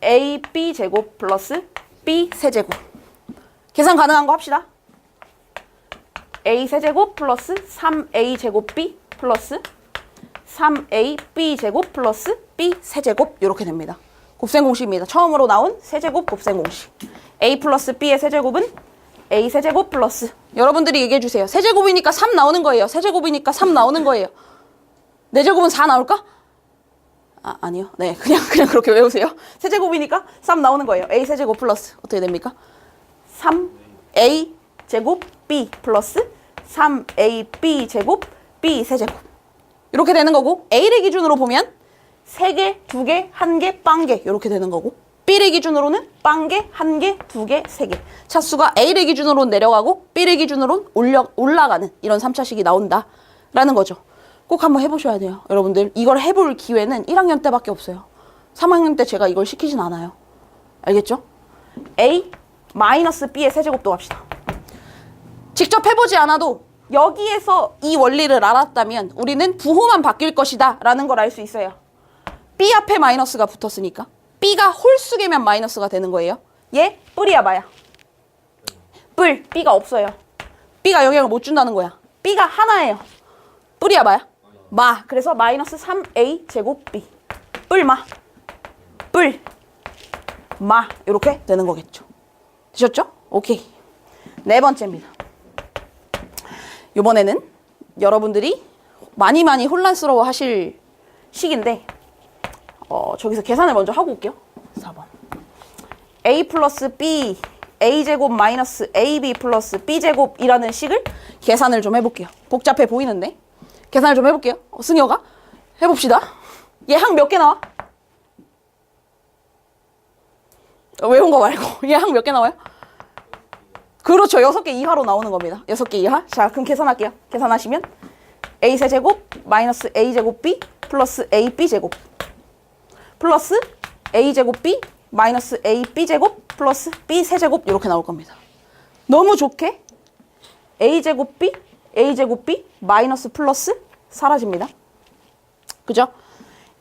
AB 제곱 플러스 B 세제곱. 계산 가능한 거 합시다. A 세제곱 플러스 3A 제곱 B 플러스 3AB 제곱 플러스 B 세제곱 이렇게 됩니다. 곱셈 공식입니다. 처음으로 나온 세제곱 곱셈 공식. A 플러스 B의 세제곱은 A 세제곱 플러스 여러분들이 얘기해 주세요. 세제곱이니까 3 나오는 거예요. 세제곱이니까 3 나오는 거예요. 4제곱은 4 나올까? 아니요. 네, 그냥 그렇게 외우세요. 세제곱이니까 3 나오는 거예요. A 세제곱 플러스 어떻게 됩니까? 3A 제곱 B 플러스 3AB 제곱 B 세제곱 이렇게 되는 거고 A를 기준으로 보면 3개, 2개, 1개, 빵개 이렇게 되는 거고 B를 기준으로는 빵개, 1개, 2개, 3개. 차수가 A를 기준으로는 내려가고 B를 기준으로는 올라가는 이런 3차식이 나온다라는 거죠. 꼭 한번 해보셔야 돼요. 여러분들 이걸 해볼 기회는 1학년 때밖에 없어요. 3학년 때 제가 이걸 시키진 않아요. 알겠죠? A 마이너스 B의 세제곱도 합시다. 직접 해보지 않아도 여기에서 이 원리를 알았다면 우리는 부호만 바뀔 것이다 라는 걸 알 수 있어요. B 앞에 마이너스가 붙었으니까 B가 홀수개면 마이너스가 되는 거예요. 얘 뿔이야 마야? 뿔. B가 없어요. B가 영향을 못 준다는 거야. B가 하나예요. 뿔이야 마야? 마. 그래서 마이너스 3A 제곱 B. 뿔마. 뿔. 마. 이렇게 되는 거겠죠. 되셨죠? 오케이. 네 번째입니다. 이번에는 여러분들이 많이 혼란스러워 하실 식인데 저기서 계산을 먼저 하고 올게요. 4번. A 플러스 B, A제곱 마이너스 AB 플러스 B제곱이라는 식을 계산을 좀 해볼게요. 복잡해 보이는데 계산을 좀 해볼게요. 승효가 해봅시다. 얘 항 몇 개 나와? 외운 거 말고 얘 항 몇 개 나와요? 그렇죠. 6개 이하로 나오는 겁니다. 6개 이하. 자, 그럼 계산할게요. 계산하시면 A세제곱 마이너스 A제곱 B 플러스 AB제곱 플러스 A제곱 B 마이너스 AB제곱 플러스 B세제곱 이렇게 나올 겁니다. 너무 좋게 A제곱 B, A제곱 B 마이너스 플러스 사라집니다. 그죠?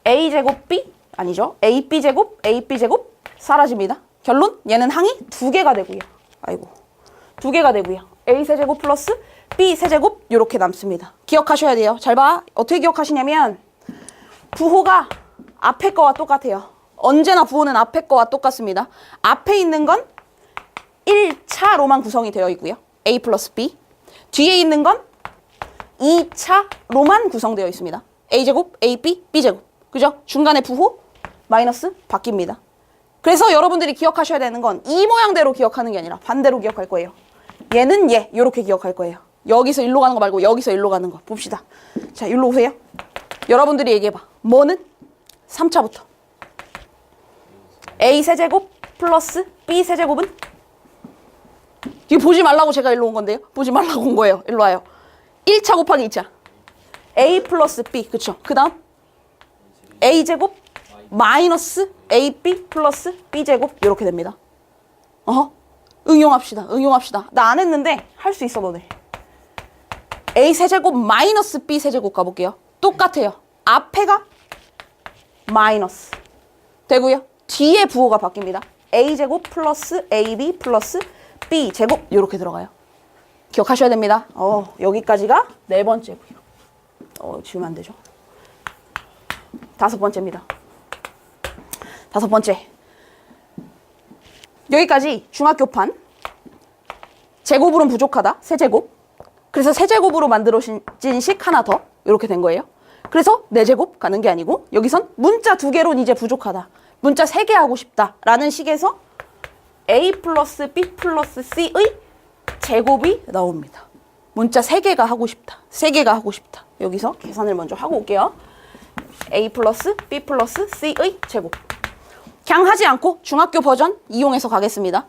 A제곱 B 아니죠. AB제곱, AB제곱 사라집니다. 결론 얘는 항이 2개가 되고요. 아이고. 2개가 되고요. A세제곱 플러스 B세제곱 이렇게 남습니다. 기억하셔야 돼요. 잘 봐. 어떻게 기억하시냐면 부호가 앞에 거와 똑같아요. 언제나 부호는 앞에 거와 똑같습니다. 앞에 있는 건 1차로만 구성이 되어 있고요. A 플러스 B. 뒤에 있는 건 2차로만 구성되어 있습니다. A제곱, AB, B제곱. 그죠? 중간에 부호 마이너스 바뀝니다. 그래서 여러분들이 기억하셔야 되는 건 이 모양대로 기억하는 게 아니라 반대로 기억할 거예요. 얘는 얘 이렇게 기억할 거예요. 여기서 일로 가는 거 말고 여기서 일로 가는 거 봅시다. 자, 일로 오세요. 여러분들이 얘기해봐. 뭐는? 3차부터 A세제곱 플러스 B세제곱은? 이거 보지 말라고 제가 일로 온 건데요. 보지 말라고 온 거예요. 일로 와요. 1차 곱하기 2차 A 플러스 B. 그쵸? 그 다음 A제곱 마이너스 AB 플러스 B제곱 이렇게 됩니다. 응용합시다. 응용합시다. 나 안 했는데 할 수 있어 너네. A세제곱 마이너스 B세제곱 가볼게요. 똑같아요. 앞에가 마이너스 되고요. 뒤에 부호가 바뀝니다. A제곱 플러스 AB 플러스 B제곱 이렇게 들어가요. 기억하셔야 됩니다. 여기까지가 네 번째고요. 지우면 안 되죠. 다섯 번째입니다. 다섯 번째. 여기까지 중학교판. 제곱으로는 부족하다. 세제곱. 그래서 세제곱으로 만들어진 식 하나 더. 이렇게 된 거예요. 그래서 4제곱 가는 게 아니고 여기선 문자 2개로는 이제 부족하다. 문자 3개 하고 싶다라는 식에서 A 플러스 B 플러스 C의 제곱이 나옵니다. 문자 3개가 하고 싶다. 3개가 하고 싶다. 여기서 계산을 먼저 하고 올게요. A 플러스 B 플러스 C의 제곱. 그냥 하지 않고 중학교 버전 이용해서 가겠습니다.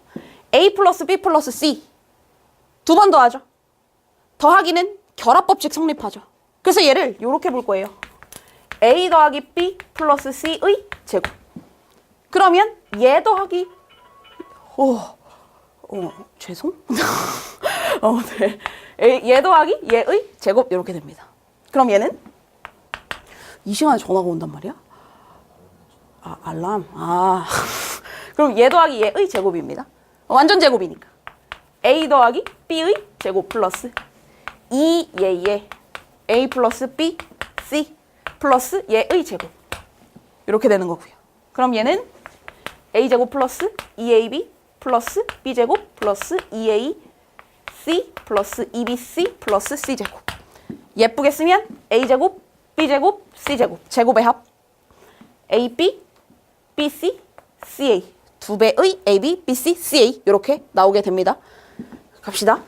A 플러스 B 플러스 C. 2번 더하죠. 더하기는 결합법칙 성립하죠. 그래서 얘를 이렇게 볼 거예요. A 더하기 B 플러스 C의 제곱. 그러면 얘 더하기 죄송? 네. 얘 더하기 얘의 제곱 이렇게 됩니다. 그럼 얘는 이 시간에 전화가 온단 말이야? 알람. 그럼 얘 더하기 얘의 제곱입니다. 완전 제곱이니까. A 더하기 B의 제곱 플러스 2얘 A 플러스 B, C 플러스 얘의 제곱. 이렇게 되는 거고요. 그럼 얘는 A제곱 플러스 2AB 플러스 B제곱 플러스 2AC 플러스 2BC 플러스 C제곱. 예쁘게 쓰면 A제곱, B제곱, C제곱. 제곱의 합. AB, BC, CA. 2배의 AB, BC, CA. 이렇게 나오게 됩니다. 갑시다.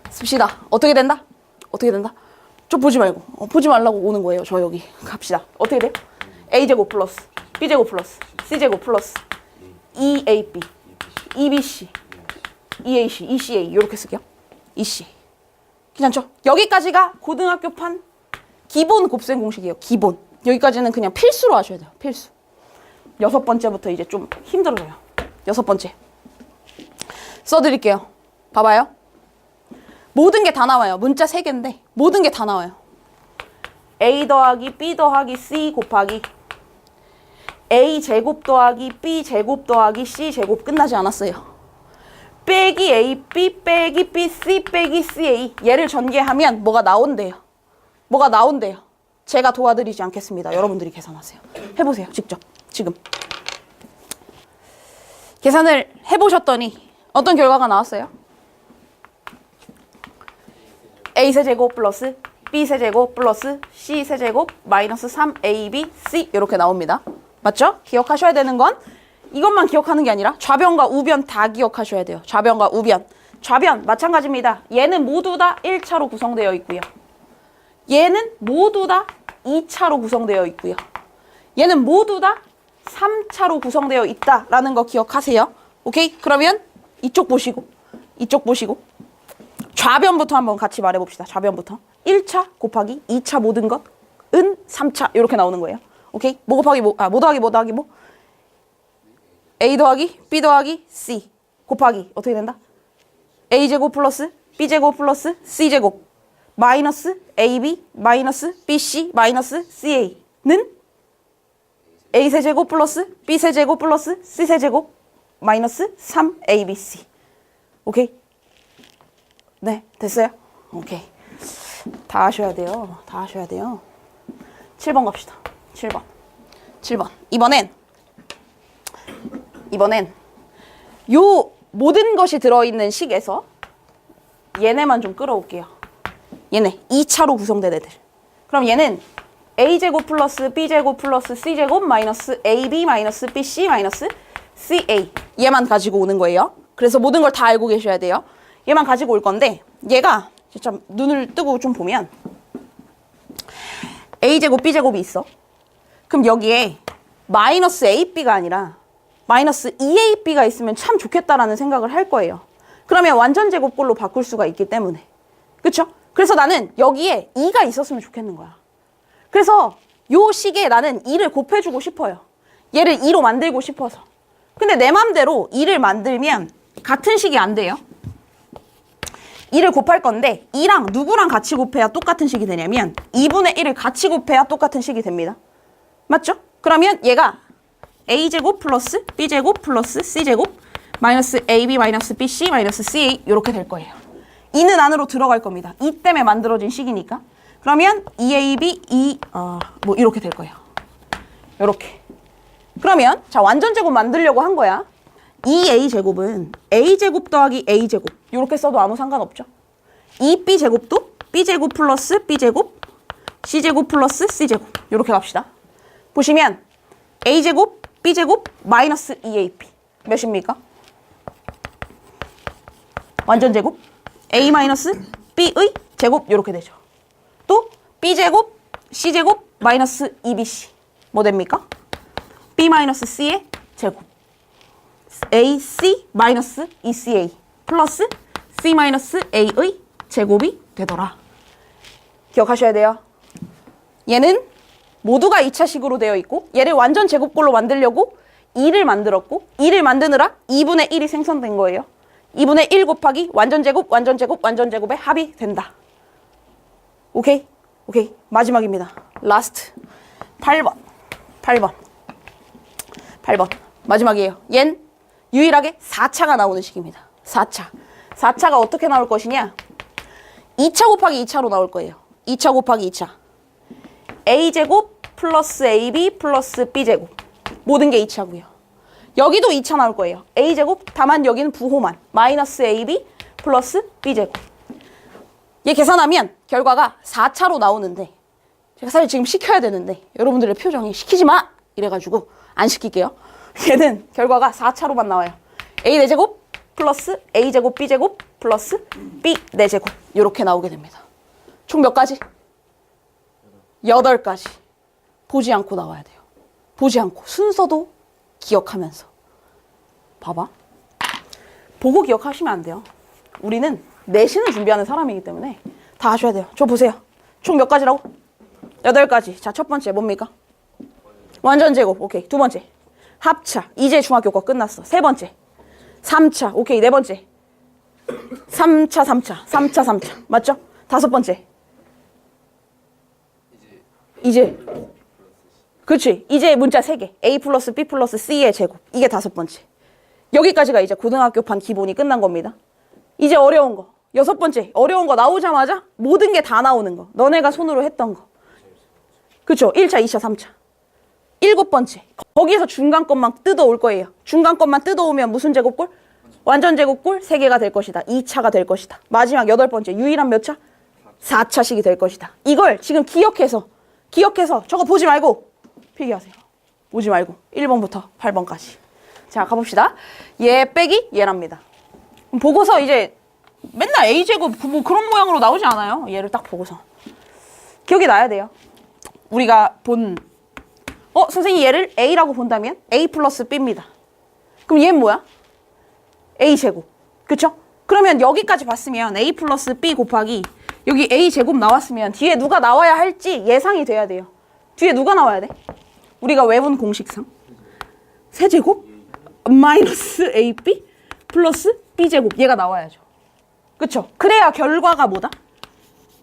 씁시다. 어떻게 된다? 어떻게 된다? 좀 보지 말고. 보지 말라고 오는 거예요. 저 여기. 갑시다. 어떻게 돼요? A제곱 플러스 B제곱 플러스 C제곱 플러스 EAB, EBC, EAC, ECA 이렇게 쓸게요. ECA. 괜찮죠? 여기까지가 고등학교판 기본 곱셈 공식이에요. 기본. 여기까지는 그냥 필수로 하셔야 돼요. 필수. 6번째부터 이제 좀 힘들어져요. 6번째. 써드릴게요. 봐봐요. 모든 게 다 나와요. 문자 3개인데 모든 게 다 나와요. A 더하기 B 더하기 C 곱하기 A 제곱 더하기 B 제곱 더하기 C 제곱 끝나지 않았어요. 빼기 AB 빼기 BC 빼기 CA 얘를 전개하면 뭐가 나온대요. 뭐가 나온대요. 제가 도와드리지 않겠습니다. 여러분들이 계산하세요. 해보세요. 직접. 지금. 계산을 해보셨더니 어떤 결과가 나왔어요? A세제곱 플러스 B세제곱 플러스 C세제곱 마이너스 3AB 이렇게 나옵니다. 맞죠? 기억하셔야 되는 건 이것만 기억하는 게 아니라 좌변과 우변 다 기억하셔야 돼요. 좌변과 우변. 좌변 마찬가지입니다. 얘는 모두 다 1차로 구성되어 있고요. 얘는 모두 다 2차로 구성되어 있고요. 얘는 모두 다 3차로 구성되어 있다라는 거 기억하세요. 오케이? 그러면 이쪽 보시고 이쪽 보시고 좌변부터 한번 같이 말해봅시다. 좌변부터. 1차 곱하기 2차 모든 것은 3차 이렇게 나오는 거예요. 오케이? 뭐 곱하기 뭐, 뭐 더하기 뭐 더하기 뭐? A 더하기 B 더하기 C 곱하기 어떻게 된다? A제곱 플러스 B제곱 플러스 C제곱 마이너스 AB 마이너스 BC 마이너스 CA는 A세제곱 플러스 B세제곱 플러스 C세제곱 마이너스 3ABC. 오케이? 네, 됐어요? 오케이. 다 하셔야 돼요. 다 하셔야 돼요. 7번 갑시다. 7번. 7번. 이번엔 요 모든 것이 들어있는 식에서 얘네만 좀 끌어올게요. 얘네 2차로 구성된 애들. 그럼 얘는 A제곱 플러스 B제곱 플러스 C제곱 마이너스 AB 마이너스 BC 마이너스 CA 얘만 가지고 오는 거예요. 그래서 모든 걸 다 알고 계셔야 돼요. 얘만 가지고 올 건데 얘가 진짜 눈을 뜨고 좀 보면 A제곱 B제곱이 있어. 그럼 여기에 마이너스 AB가 아니라 마이너스 2AB가 있으면 참 좋겠다라는 생각을 할 거예요. 그러면 완전 제곱꼴로 바꿀 수가 있기 때문에. 그쵸? 그래서 나는 여기에 2가 있었으면 좋겠는 거야. 그래서 요 식에 나는 2를 곱해주고 싶어요. 얘를 2로 만들고 싶어서. 근데 내 맘대로 2를 만들면 같은 식이 안 돼요. 2를 곱할 건데 2랑 누구랑 같이 곱해야 똑같은 식이 되냐면 2분의 1을 같이 곱해야 똑같은 식이 됩니다. 맞죠? 그러면 얘가 A제곱 플러스 B제곱 플러스 C제곱 마이너스 AB 마이너스 BC 마이너스 CA 이렇게 될 거예요. 2는 안으로 들어갈 겁니다. 2 때문에 만들어진 식이니까. 그러면 2AB, 뭐 이렇게 될 거예요. 이렇게. 그러면 자 완전 제곱 만들려고 한 거야. 2A제곱은 A제곱 더하기 A제곱 이렇게 써도 아무 상관없죠. 2B제곱도 B제곱 플러스 B제곱 C제곱 플러스 C제곱 이렇게 갑시다. 보시면 A제곱 B제곱 마이너스 2AB 몇입니까? 완전 제곱 A 마이너스 B의 제곱 이렇게 되죠. 또 B제곱 C제곱 마이너스 2BC 뭐 됩니까? B 마이너스 C의 제곱 AC 마이너스 2CA 플러스 C 마이너스 A의 제곱이 되더라. 기억하셔야 돼요. 얘는 모두가 2차식으로 되어 있고 얘를 완전 제곱꼴로 만들려고 2를 만들었고 2를 만드느라 2분의 1이 생성된 거예요. 2분의 1 곱하기 완전 제곱, 완전 제곱, 완전 제곱의 합이 된다. 오케이? 오케이. 마지막입니다. 라스트. 8번. 마지막이에요. 얜 유일하게 4차가 나오는 식입니다. 4차. 4차가 어떻게 나올 것이냐? 2차 곱하기 2차로 나올 거예요. 2차 곱하기 2차. A제곱 플러스 AB 플러스 B제곱. 모든 게 2차고요. 여기도 2차 나올 거예요. A제곱, 다만 여기는 부호만. 마이너스 AB 플러스 B제곱. 얘 계산하면 결과가 4차로 나오는데 제가 사실 지금 시켜야 되는데 여러분들의 표정이 시키지 마! 이래가지고 안 시킬게요. 얘는 결과가 4차로만 나와요. A 4제곱 플러스 A제곱 B제곱 플러스 B 4제곱 이렇게 나오게 됩니다. 총 몇 가지? 8가지. 보지 않고 나와야 돼요. 보지 않고 순서도 기억하면서 봐봐. 보고 기억하시면 안 돼요. 우리는 내신을 준비하는 사람이기 때문에 다 하셔야 돼요. 저 보세요. 총 몇 가지라고? 8가지. 자, 첫 번째 뭡니까? 완전 제곱. 오케이. 두 번째. 합차. 이제 중학교 거 끝났어. 세 번째. 3차. 오케이. 네 번째. 3차. 맞죠? 다섯 번째. 이제. 그렇지. 이제 문자 3개. A 플러스 B 플러스 C의 제곱. 이게 다섯 번째. 여기까지가 이제 고등학교판 기본이 끝난 겁니다. 이제 어려운 거. 여섯 번째. 어려운 거 나오자마자 모든 게 다 나오는 거. 너네가 손으로 했던 거. 그렇죠. 1차, 2차, 3차. 일곱 번째. 거기에서 중간 것만 뜯어올 거예요. 중간 것만 뜯어오면 무슨 제곱골? 완전 제곱골 3개가 될 것이다. 2차가 될 것이다. 마지막 여덟 번째. 유일한 몇 차? 4차식이 될 것이다. 이걸 지금 기억해서 저거 보지 말고 필기하세요. 보지 말고 1번부터 8번까지. 자, 가봅시다. 얘 빼기 얘랍니다. 보고서 이제 맨날 A제곱 뭐 그런 모양으로 나오지 않아요. 얘를 딱 보고서. 기억이 나야 돼요. 우리가 선생님 얘를 A라고 본다면 A 플러스 B입니다. 그럼 얘는 뭐야? A제곱. 그쵸? 그러면 여기까지 봤으면 A 플러스 B 곱하기 여기 A제곱 나왔으면 뒤에 누가 나와야 할지 예상이 돼야 돼요. 뒤에 누가 나와야 돼? 우리가 외운 공식상. 세제곱 마이너스 AB 플러스 B제곱. 얘가 나와야죠. 그쵸? 그래야 결과가 뭐다?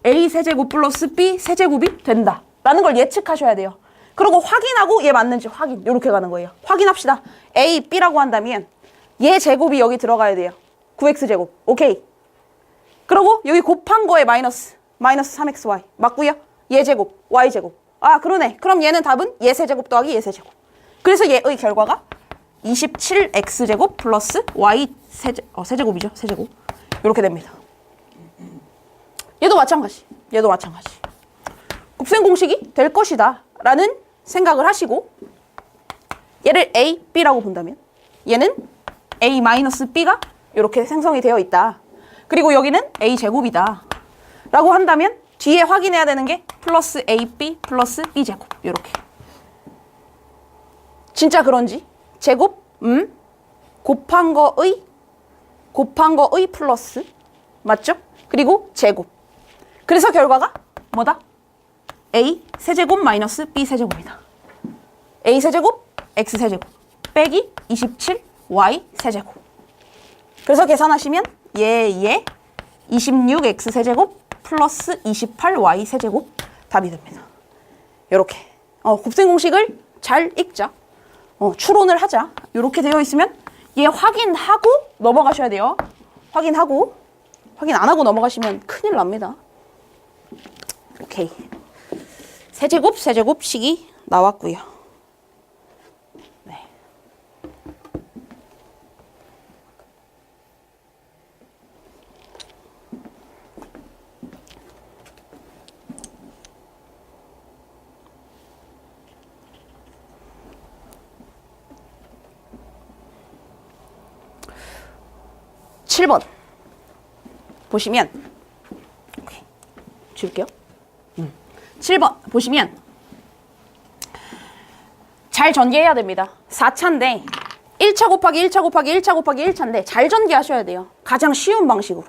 A 세제곱 플러스 B 세제곱이 된다. 라는 걸 예측하셔야 돼요. 그리고 확인하고 얘 맞는지 확인. 이렇게 가는 거예요. 확인합시다. A, B라고 한다면 얘 제곱이 여기 들어가야 돼요. 9X제곱. 오케이. 그리고 여기 곱한 거에 마이너스 3XY. 맞고요. 얘 제곱, Y제곱. 아, 그러네. 그럼 얘는 답은 얘 세제곱 더하기 얘 세제곱. 그래서 얘의 결과가 27X제곱 플러스 Y 세제곱이죠. 세제곱. 이렇게 됩니다. 얘도 마찬가지. 곱셈 공식이 될 것이다 라는 생각을 하시고 얘를 A, B라고 본다면 얘는 A 마이너스 B가 이렇게 생성이 되어 있다. 그리고 여기는 A 제곱이다 라고 한다면 뒤에 확인해야 되는 게 플러스 AB 플러스 B 제곱. 이렇게. 진짜 그런지 제곱 곱한 거의 플러스 맞죠? 그리고 제곱. 그래서 결과가 뭐다? A 세제곱 마이너스 B 세제곱이다. A 세제곱 X 세제곱 빼기 27 Y 세제곱. 그래서 계산하시면 얘 26X 세제곱 플러스 28Y 세제곱 답이 됩니다. 이렇게 곱셈 공식을 잘 읽자. 추론을 하자. 이렇게 되어 있으면 얘 확인하고 넘어가셔야 돼요. 확인 안 하고 넘어가시면 큰일 납니다. 오케이. 세제곱식이 나왔고요. 네. 칠 번 보시면 오케이. 줄게요. 7번 보시면 잘 전개해야 됩니다. 4차인데 1차 곱하기 1차 곱하기 1차 곱하기 1차인데 잘 전개하셔야 돼요. 가장 쉬운 방식으로.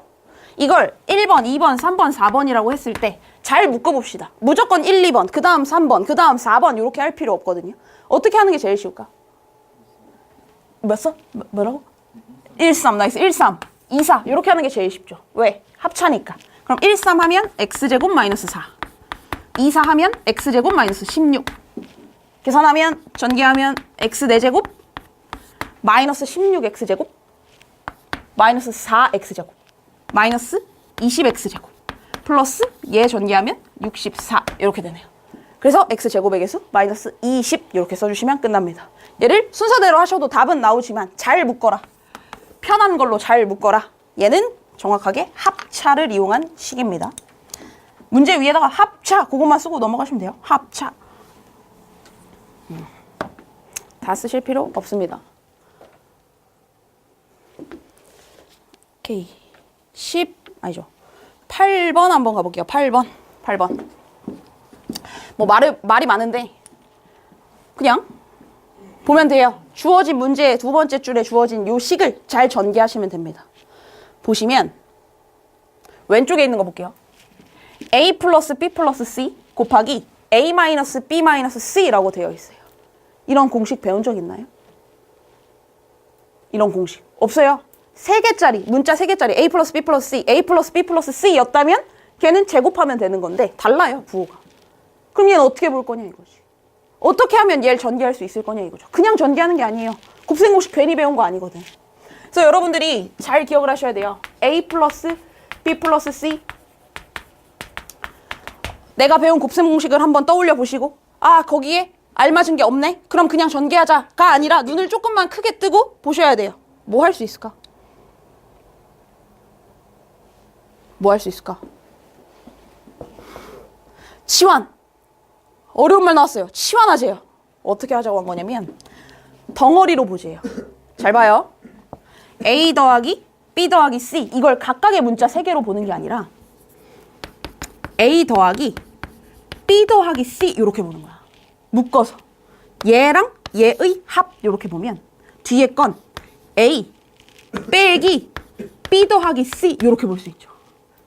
이걸 1번, 2번, 3번, 4번이라고 했을 때 잘 묶어봅시다. 무조건 1, 2번, 그 다음 3번, 그 다음 4번 이렇게 할 필요 없거든요. 어떻게 하는 게 제일 쉬울까? 몇 써? 뭐라고? 1, 3, 나이스. 1, 3, 2, 4 이렇게 하는 게 제일 쉽죠. 왜? 합차니까. 그럼 1, 3 하면 X제곱 마이너스 4. 2, 4 하면 X제곱 마이너스 16. 계산하면 전개하면 X 4제곱 마이너스 16X제곱 마이너스 4X제곱 마이너스 20X제곱 플러스 얘 전개하면 64 이렇게 되네요. 그래서 X제곱의 개수 마이너스 20 이렇게 써주시면 끝납니다. 얘를 순서대로 하셔도 답은 나오지만 잘 묶어라. 편한 걸로 잘 묶어라. 얘는 정확하게 합차를 이용한 식입니다. 문제 위에다가 합차 그것만 쓰고 넘어가시면 돼요. 합차. 다 쓰실 필요 없습니다. 오케이. 8번 한번 가볼게요. 8번. 뭐 말이 많은데 그냥 보면 돼요. 주어진 문제의 두 번째 줄에 주어진 요 식을 잘 전개하시면 됩니다. 보시면 왼쪽에 있는 거 볼게요. A 플러스 B 플러스 C 곱하기 A 마이너스 B 마이너스 C라고 되어 있어요. 이런 공식 배운 적 있나요? 이런 공식 없어요. 3개짜리 문자 3개짜리 A 플러스 B 플러스 C A 플러스 B 플러스 C였다면 걔는 제곱하면 되는 건데 달라요 부호가. 그럼 얘는 어떻게 볼 거냐 이거지. 어떻게 하면 얘를 전개할 수 있을 거냐 이거죠. 그냥 전개하는 게 아니에요. 곱셈 공식 괜히 배운 거 아니거든. 그래서 여러분들이 잘 기억을 하셔야 돼요. A 플러스 B 플러스 C 내가 배운 곱셈 공식을 한번 떠올려 보시고 아 거기에 알맞은 게 없네? 그럼 그냥 전개하자가 아니라 눈을 조금만 크게 뜨고 보셔야 돼요. 뭐 할 수 있을까? 뭐 할 수 있을까? 치환. 어려운 말 나왔어요. 치환하재요. 어떻게 하자고 한 거냐면 덩어리로 보재요. 잘 봐요. A 더하기 B 더하기 C 이걸 각각의 문자 3개로 보는 게 아니라 A 더하기 B 더하기 C 이렇게 보는 거야. 묶어서 얘랑 얘의 합 이렇게 보면 뒤에 건 A 빼기 B 더하기 C 이렇게 볼 수 있죠.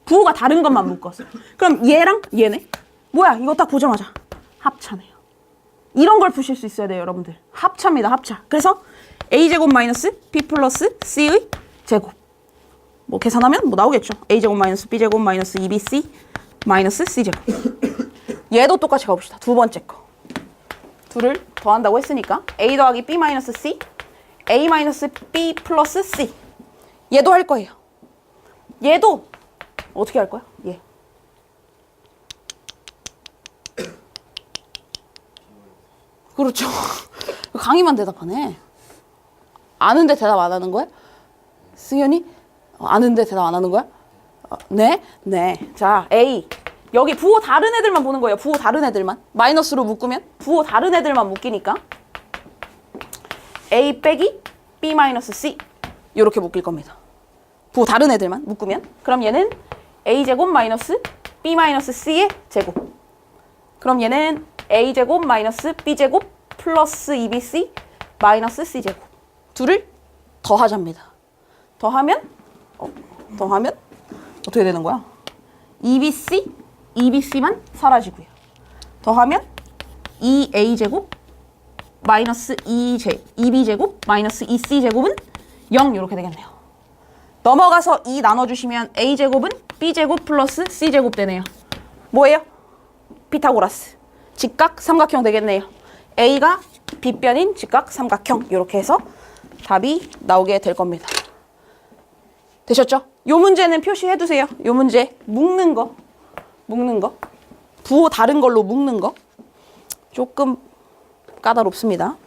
부호가 다른 것만 묶어서. 그럼 얘랑 얘네 뭐야 이거 딱 보자마자 합차네요. 이런 걸 푸실 수 있어야 돼요 여러분들. 합차입니다 합차. 그래서 A제곱 마이너스 B 플러스 C의 제곱 뭐 계산하면 뭐 나오겠죠. A제곱 마이너스 B제곱 마이너스 2BC 마이너스 C제곱. 얘도 똑같이 가봅시다. 두 번째 거. 둘을 더한다고 했으니까 A 더하기 B 마이너스 C A 마이너스 B 플러스 C 얘도 할 거예요. 얘도 어떻게 할 거야? 얘. 그렇죠. 강의만 대답하네. 아는데 대답 안 하는 거야? 승현이? 아는데 대답 안 하는 거야? 네? 네. 자, A. 여기 부호 다른 애들만 보는 거예요. 부호 다른 애들만. 마이너스로 묶으면 부호 다른 애들만 묶이니까 A 빼기 B 마이너스 C 이렇게 묶일 겁니다. 부호 다른 애들만 묶으면 그럼 얘는 A제곱 마이너스 B 마이너스 C의 제곱. 그럼 얘는 A제곱 마이너스 B제곱 플러스 2BC 마이너스 C제곱. 둘을 더하자입니다. 더하면 어떻게 되는 거야? 2BC만 사라지고요. 더하면 2A제곱 마이너스 2B제곱 마이너스 2C제곱은 0 이렇게 되겠네요. 넘어가서 2 나눠주시면 A제곱은 B제곱 플러스 C제곱 되네요. 뭐예요? 피타고라스. 직각 삼각형 되겠네요. A가 빗변인 직각 삼각형 이렇게 해서 답이 나오게 될 겁니다. 되셨죠? 요 문제는 표시해두세요. 요 문제 묶는 거 부호 다른 걸로 묶는 거 조금 까다롭습니다.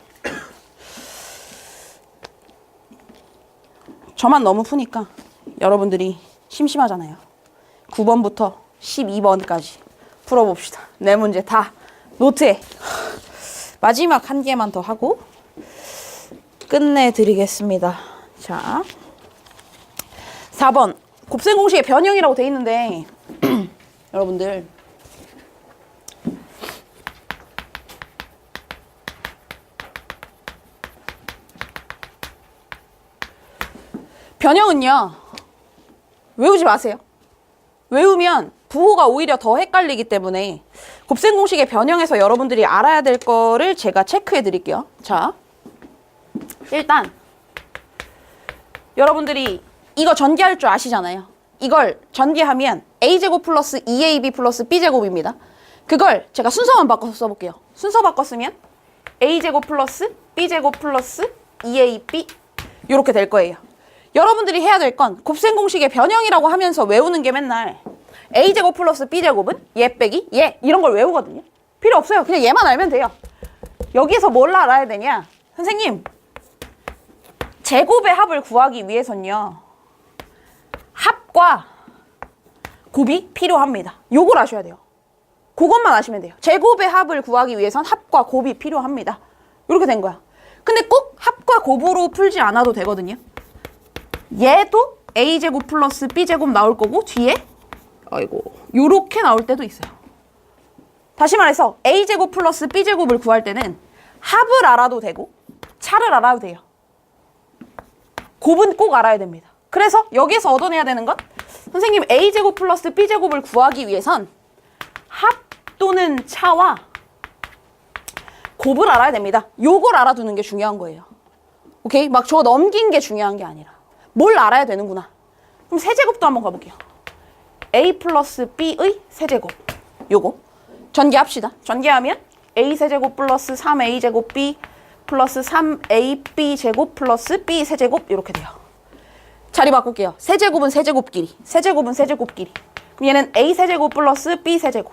저만 너무 푸니까 여러분들이 심심하잖아요. 9번부터 12번까지 풀어봅시다. 네 문제 다 노트에 마지막 한 개만 더 하고 끝내드리겠습니다. 자, 4번 곱셈 공식의 변형이라고 돼 있는데 여러분들 변형은요 외우지 마세요. 외우면 부호가 오히려 더 헷갈리기 때문에 곱셈 공식의 변형에서 여러분들이 알아야 될 거를 제가 체크해 드릴게요. 자, 일단 여러분들이 이거 전개할 줄 아시잖아요. 이걸 전개하면 A제곱 플러스 2AB 플러스 B제곱입니다. 그걸 제가 순서만 바꿔서 써볼게요. 순서 바꿨으면 A제곱 플러스 B제곱 플러스 2AB 이렇게 될 거예요. 여러분들이 해야 될 건 곱셈 공식의 변형이라고 하면서 외우는 게 맨날 A제곱 플러스 B제곱은 얘 빼기 얘 이런 걸 외우거든요. 필요 없어요. 그냥 얘만 알면 돼요. 여기에서 뭘 알아야 되냐? 선생님, 제곱의 합을 구하기 위해서는요. 합과 곱이 필요합니다. 요걸 아셔야 돼요. 그것만 아시면 돼요. 제곱의 합을 구하기 위해선 합과 곱이 필요합니다. 이렇게 된 거야. 근데 꼭 합과 곱으로 풀지 않아도 되거든요. 얘도 A제곱 플러스 B제곱 나올 거고 뒤에 요렇게 나올 때도 있어요. 다시 말해서 A제곱 플러스 B제곱을 구할 때는 합을 알아도 되고 차를 알아도 돼요. 곱은 꼭 알아야 됩니다. 그래서 여기에서 얻어내야 되는 건 선생님 a제곱 플러스 b제곱을 구하기 위해선 합 또는 차와 곱을 알아야 됩니다. 요걸 알아두는 게 중요한 거예요. 오케이? 막 저 넘긴 게 중요한 게 아니라 뭘 알아야 되는구나. 그럼 세제곱도 한번 가볼게요. a 플러스 b의 세제곱. 요거 전개합시다. 전개하면 a 세제곱 플러스 3a 제곱 b 플러스 3ab 제곱 플러스 b 세제곱 이렇게 돼요. 자리 바꿀게요. 세제곱은 세제곱끼리, 세제곱은 세제곱끼리. 그럼 얘는 a 세제곱 플러스 b 세제곱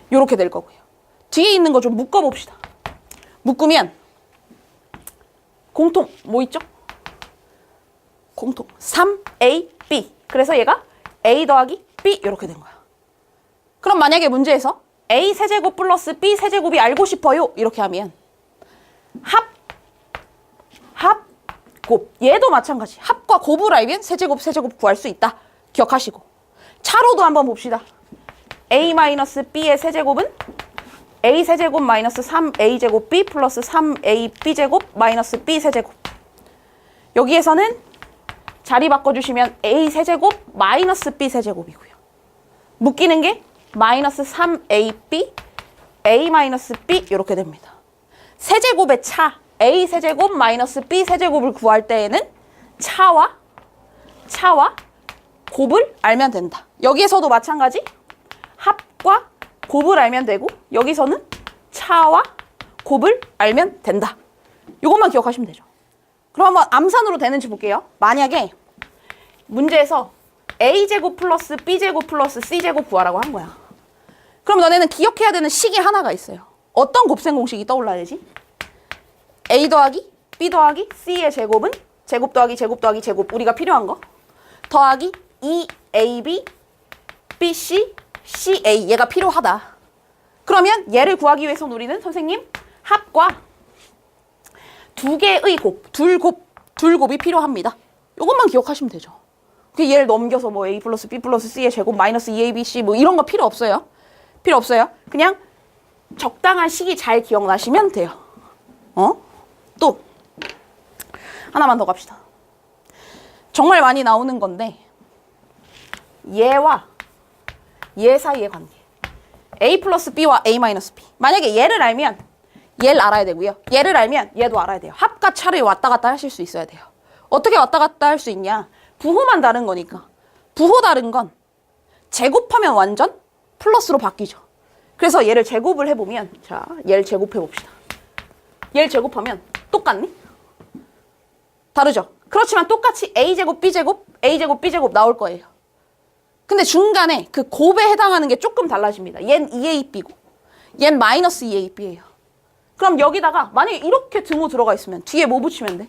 이렇게 될 거고요. 뒤에 있는 거 좀 묶어봅시다. 묶으면 공통 뭐 있죠? 공통 3ab. 그래서 얘가 a 더하기 b 이렇게 된 거야. 그럼 만약에 문제에서 a 세제곱 플러스 b 세제곱이 알고 싶어요 이렇게 하면 합, 곱. 얘도 마찬가지. 합과 곱을 알면 세제곱, 세제곱 구할 수 있다. 기억하시고. 차로도 한번 봅시다. a-b의 세제곱은 a 세제곱 마이너스 3a 제곱 b 플러스 3ab 제곱 마이너스 b 세제곱. 여기에서는 자리 바꿔주시면 a 세제곱 마이너스 b 세제곱이고요. 묶이는 게 마이너스 3ab, a 마이너스 b 이렇게 됩니다. 세제곱의 차, a 세제곱 마이너스 b 세제곱을 구할 때에는 차와 곱을 알면 된다. 여기에서도 마찬가지 합과 곱을 알면 되고 여기서는 차와 곱을 알면 된다. 이것만 기억하시면 되죠. 그럼 한번 암산으로 되는지 볼게요. 만약에 문제에서 a제곱 플러스 b제곱 플러스 c제곱 구하라고 한 거야. 그럼 너네는 기억해야 되는 식이 하나가 있어요. 어떤 곱셈 공식이 떠올라야 되지? a 더하기 b 더하기 c의 제곱은 제곱 더하기 제곱 더하기 제곱 우리가 필요한 거 더하기 2ab bc ca 얘가 필요하다. 그러면 얘를 구하기 위해서는 우리는 선생님 합과 두 개의 곱, 둘곱이 필요합니다. 이것만 기억하시면 되죠. 얘를 넘겨서 뭐 a 플러스 b 플러스 c의 제곱 마이너스 2abc 뭐 이런 거 필요 없어요. 필요 없어요. 그냥 적당한 식이 잘 기억나시면 돼요. 또 하나만 더 갑시다. 정말 많이 나오는 건데 얘와 얘 사이의 관계. a 플러스 b와 a 마이너스 b. 만약에 얘를 알면 얘를 알아야 되고요. 얘를 알면 얘도 알아야 돼요. 합과 차를 왔다 갔다 하실 수 있어야 돼요. 어떻게 왔다 갔다 할 수 있냐? 부호만 다른 거니까. 부호 다른 건 제곱하면 완전 플러스로 바뀌죠. 그래서 얘를 제곱을 해보면 자, 얘를 제곱해봅시다. 얘를 제곱하면 똑같니? 다르죠? 그렇지만 똑같이 a제곱, b제곱, a제곱, b제곱 나올 거예요. 근데 중간에 그 곱에 해당하는 게 조금 달라집니다. 얘는 2ab고 얘는 마이너스 2ab예요. 그럼 여기다가 만약에 이렇게 등호 들어가 있으면 뒤에 뭐 붙이면 돼?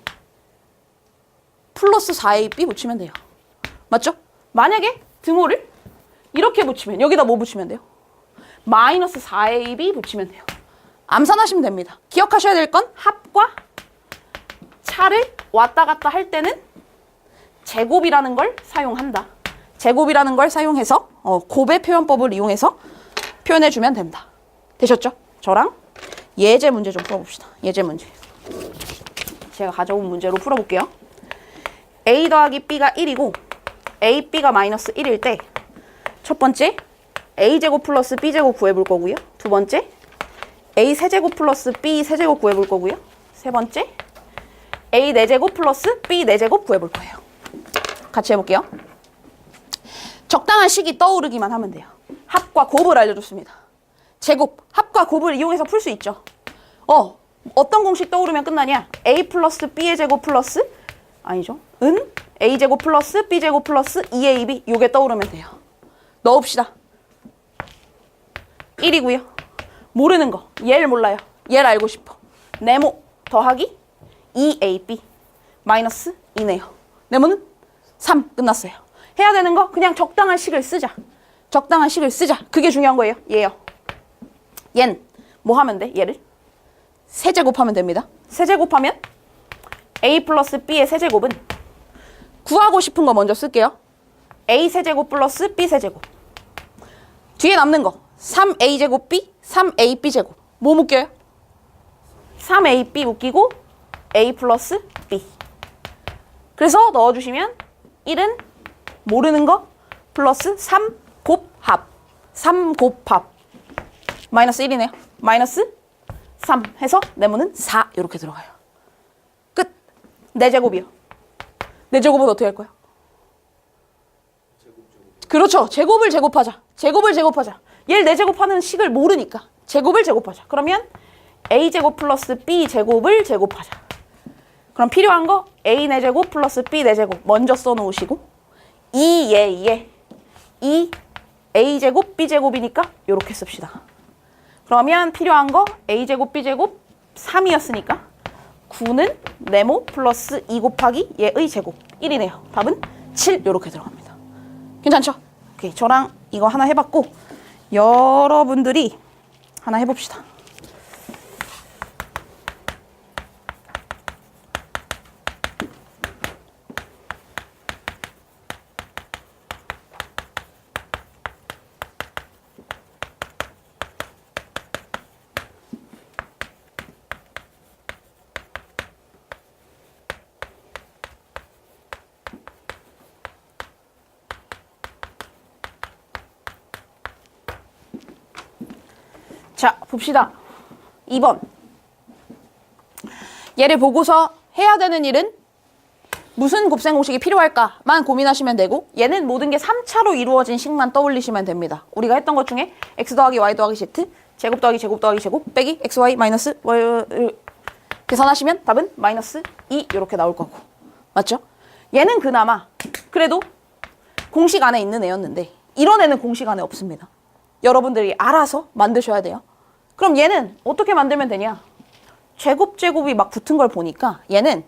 플러스 4ab 붙이면 돼요. 맞죠? 만약에 등호를 이렇게 붙이면 여기다 뭐 붙이면 돼요? 마이너스 4ab 붙이면 돼요. 암산하시면 됩니다. 기억하셔야 될 건 합과 차를 왔다 갔다 할 때는 제곱이라는 걸 사용한다. 제곱이라는 걸 사용해서 곱의 표현법을 이용해서 표현해주면 된다. 되셨죠? 저랑 예제 문제 좀 풀어봅시다. 예제 문제. 제가 가져온 문제로 풀어볼게요. a 더하기 b가 1이고 a, b가 마이너스 1일 때 첫 번째 a제곱 플러스 b제곱 구해볼 거고요. 두 번째 a 세제곱 플러스 b 세제곱 구해볼 거고요. 세 번째 a 4제곱 플러스 b 4제곱 구해볼 거예요. 같이 해볼게요. 적당한 식이 떠오르기만 하면 돼요. 합과 곱을 알려줬습니다. 제곱, 합과 곱을 이용해서 풀 수 있죠. 어떤 공식 떠오르면 끝나냐? a 플러스 b의 제곱 플러스 아니죠. a제곱 플러스 b제곱 플러스 2ab 요게 떠오르면 돼요. 넣읍시다. 1이고요. 모르는 거. 얘를 몰라요. 얘를 알고 싶어. 네모 더하기 2ab 마이너스 2네요. 네모는 3 끝났어요. 해야 되는 거 그냥 적당한 식을 쓰자. 적당한 식을 쓰자. 그게 중요한 거예요. 얘요. 얜 뭐 하면 돼? 얘를 세제곱하면 됩니다. 세제곱하면 a 플러스 b의 세제곱은 구하고 싶은 거 먼저 쓸게요. a 세제곱 플러스 b 세제곱. 뒤에 남는 거 3a 제곱 b, 3ab 제곱. 뭐 묶여요? 3ab 묶이고 A 플러스 B. 그래서 넣어주시면 1은 모르는 거 플러스 3 곱합. 3 곱합. 마이너스 1이네요. 마이너스 3 해서 네모는 4 이렇게 들어가요. 끝. 4제곱이요. 4제곱은 어떻게 할 거야? 그렇죠. 제곱을 제곱하자. 제곱을 제곱하자. 얘를 4제곱하는 식을 모르니까 제곱을 제곱하자. 그러면 A제곱 플러스 B제곱을 제곱하자. 그럼 필요한 거 A 4제곱 플러스 B 4제곱 먼저 써놓으시고 2에 2 A제곱 B제곱이니까 이렇게 씁시다. 그러면 필요한 거 A제곱 B제곱 3이었으니까 9는 네모 플러스 2 곱하기 얘의 제곱 1이네요. 답은 7 이렇게 들어갑니다. 괜찮죠? 오케이, 저랑 이거 하나 해봤고 여러분들이 하나 해봅시다. 자, 봅시다. 2번. 얘를 보고서 해야 되는 일은 무슨 곱셈 공식이 필요할까만 고민하시면 되고 얘는 모든 게 3차로 이루어진 식만 떠올리시면 됩니다. 우리가 했던 것 중에 x 더하기 y 더하기 z, 제곱 더하기 제곱 더하기 제곱 빼기 xy 마이너스 y 계산하시면 답은 마이너스 2 이렇게 나올 거고. 맞죠? 얘는 그나마 그래도 공식 안에 있는 애였는데 이런 애는 공식 안에 없습니다. 여러분들이 알아서 만드셔야 돼요. 그럼 얘는 어떻게 만들면 되냐? 제곱이 막 붙은 걸 보니까 얘는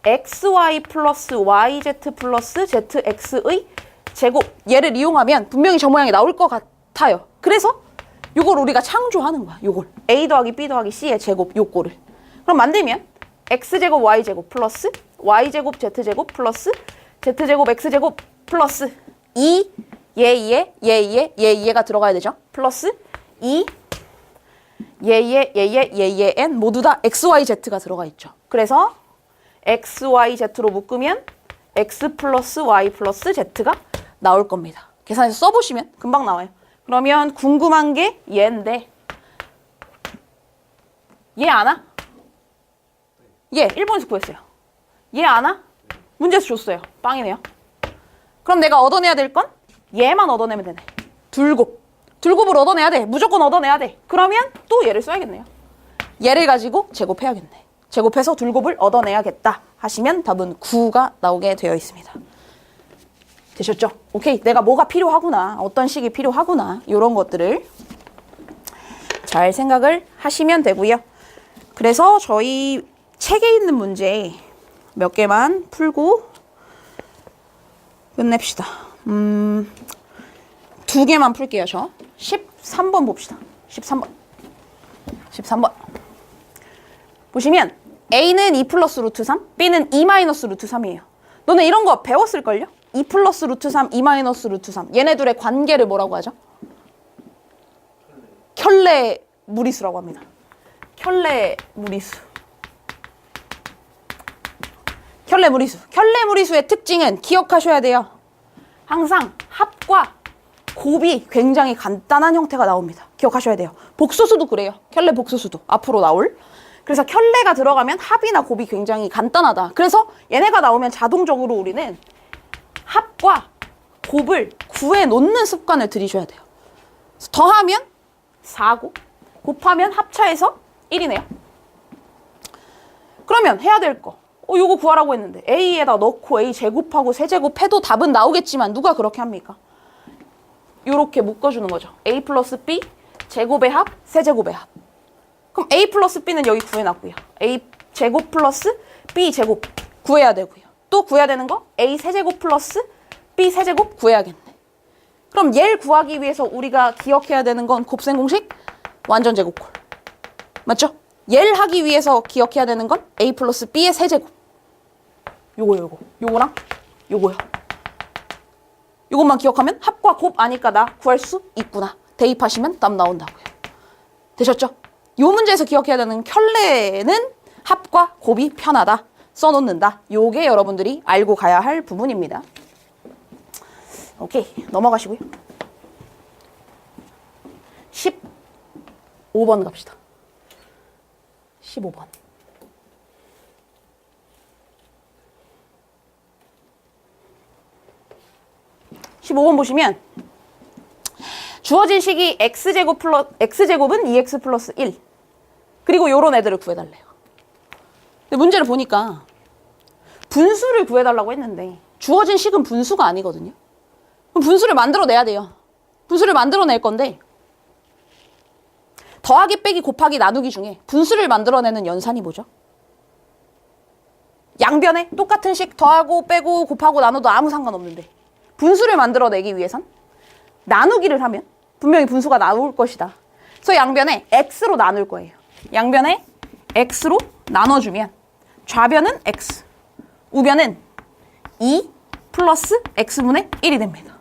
xy 플러스 yz 플러스 zx의 제곱 얘를 이용하면 분명히 저 모양이 나올 것 같아요. 그래서 요걸 우리가 창조하는 거야. 요걸 a 더하기 b 더하기 c의 제곱 요거를 그럼 만들면 x제곱 y제곱 플러스 y제곱 z제곱 플러스 z제곱 x제곱 플러스 2 얘가 들어가야 되죠. 플러스 2 n 모두 다 xyz가 들어가 있죠. 그래서 xyz로 묶으면 x 플러스 y 플러스 z가 나올 겁니다. 계산해서 써보시면 금방 나와요. 그러면 궁금한 게 얘인데 얘 아나? 얘 1번에서 구했어요. 얘 아나? 문제에서 줬어요. 빵이네요. 그럼 내가 얻어내야 될 건 얘만 얻어내면 되네. 둘곱을 얻어내야 돼. 무조건 얻어내야 돼. 그러면 또 얘를 써야겠네요. 얘를 가지고 제곱해야겠네. 제곱해서 둘곱을 얻어내야겠다 하시면 답은 9가 나오게 되어 있습니다. 되셨죠? 오케이. 내가 뭐가 필요하구나. 어떤 식이 필요하구나. 이런 것들을 잘 생각을 하시면 되고요. 그래서 저희 책에 있는 문제 몇 개만 풀고 끝냅시다. 2개만 풀게요. 저 13번 봅시다. 13번 보시면 A는 2 플러스 루트 3, B는 2 마이너스 루트 3이에요. 너네 이런 거 배웠을걸요? 2 플러스 루트 3, 2 마이너스 루트 3 얘네 둘의 관계를 뭐라고 하죠? 켤레 무리수라고 합니다. 켤레 무리수. 켤레 무리수의 특징은 기억하셔야 돼요. 항상 합과 곱이 굉장히 간단한 형태가 나옵니다. 기억하셔야 돼요. 복소수도 그래요. 켤레 복소수도 앞으로 나올. 그래서 켤레가 들어가면 합이나 곱이 굉장히 간단하다. 그래서 얘네가 나오면 자동적으로 우리는 합과 곱을 구해 놓는 습관을 들이셔야 돼요. 더하면 4곱, 곱하면 합차해서 1이네요. 그러면 해야 될 거. 요거 구하라고 했는데 A에다 넣고 A 제곱하고 세제곱해도 답은 나오겠지만 누가 그렇게 합니까? 요렇게 묶어주는 거죠. A 플러스 B 제곱의 합, 세제곱의 합. 그럼 A 플러스 B는 여기 구해놨고요. A 제곱 플러스 B 제곱 구해야 되고요. 또 구해야 되는 거 A 세제곱 플러스 B 세제곱 구해야겠네. 그럼 얘를 구하기 위해서 우리가 기억해야 되는 건 곱셈 공식 완전 제곱꼴. 맞죠? 얘를 하기 위해서 기억해야 되는 건 A 플러스 B의 세제곱. 요거랑 요거요. 요것만 기억하면 합과 곱 아니까 나 구할 수 있구나. 대입하시면 답 나온다고요. 되셨죠? 요 문제에서 기억해야 되는 켤레는 합과 곱이 편하다. 써놓는다. 요게 여러분들이 알고 가야 할 부분입니다. 오케이. 넘어가시고요. 15번 갑시다. 15번. 15번 보시면 주어진 식이 x제곱은 2x 플러스 1. 그리고 요런 애들을 구해달래요. 근데 문제를 보니까 분수를 구해달라고 했는데 주어진 식은 분수가 아니거든요. 그럼 분수를 만들어내야 돼요. 분수를 만들어낼 건데 더하기 빼기 곱하기 나누기 중에 분수를 만들어내는 연산이 뭐죠? 양변에 똑같은 식 더하고 빼고 곱하고 나눠도 아무 상관없는데 분수를 만들어내기 위해선 나누기를 하면 분명히 분수가 나올 것이다. 그래서 양변에 x로 나눌 거예요. 양변에 x로 나눠주면 좌변은 x, 우변은 2 플러스 x분의 1이 됩니다.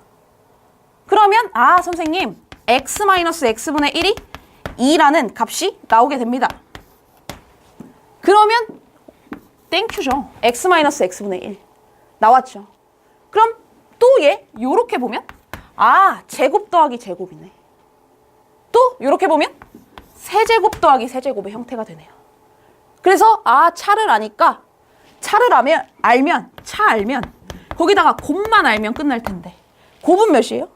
그러면 아 선생님 x 마이너스 x분의 1이 2라는 값이 나오게 됩니다. 그러면 땡큐죠. x 마이너스 x분의 1 나왔죠. 그럼 또 얘 요렇게 보면 아 제곱 더하기 제곱이네. 또 요렇게 보면 세제곱 더하기 세제곱의 형태가 되네요. 그래서 아 차를 아니까 차를 알면 거기다가 곱만 알면 끝날 텐데 곱은 몇이에요?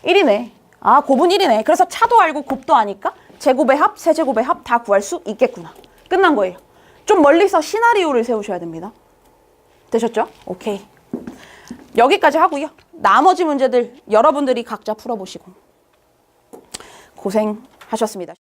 1이네. 아 곱은 1이네. 그래서 차도 알고 곱도 아니까 제곱의 합, 세제곱의 합 다 구할 수 있겠구나. 끝난 거예요. 좀 멀리서 시나리오를 세우셔야 됩니다. 되셨죠? 오케이. 여기까지 하고요. 나머지 문제들 여러분들이 각자 풀어보시고 고생하셨습니다.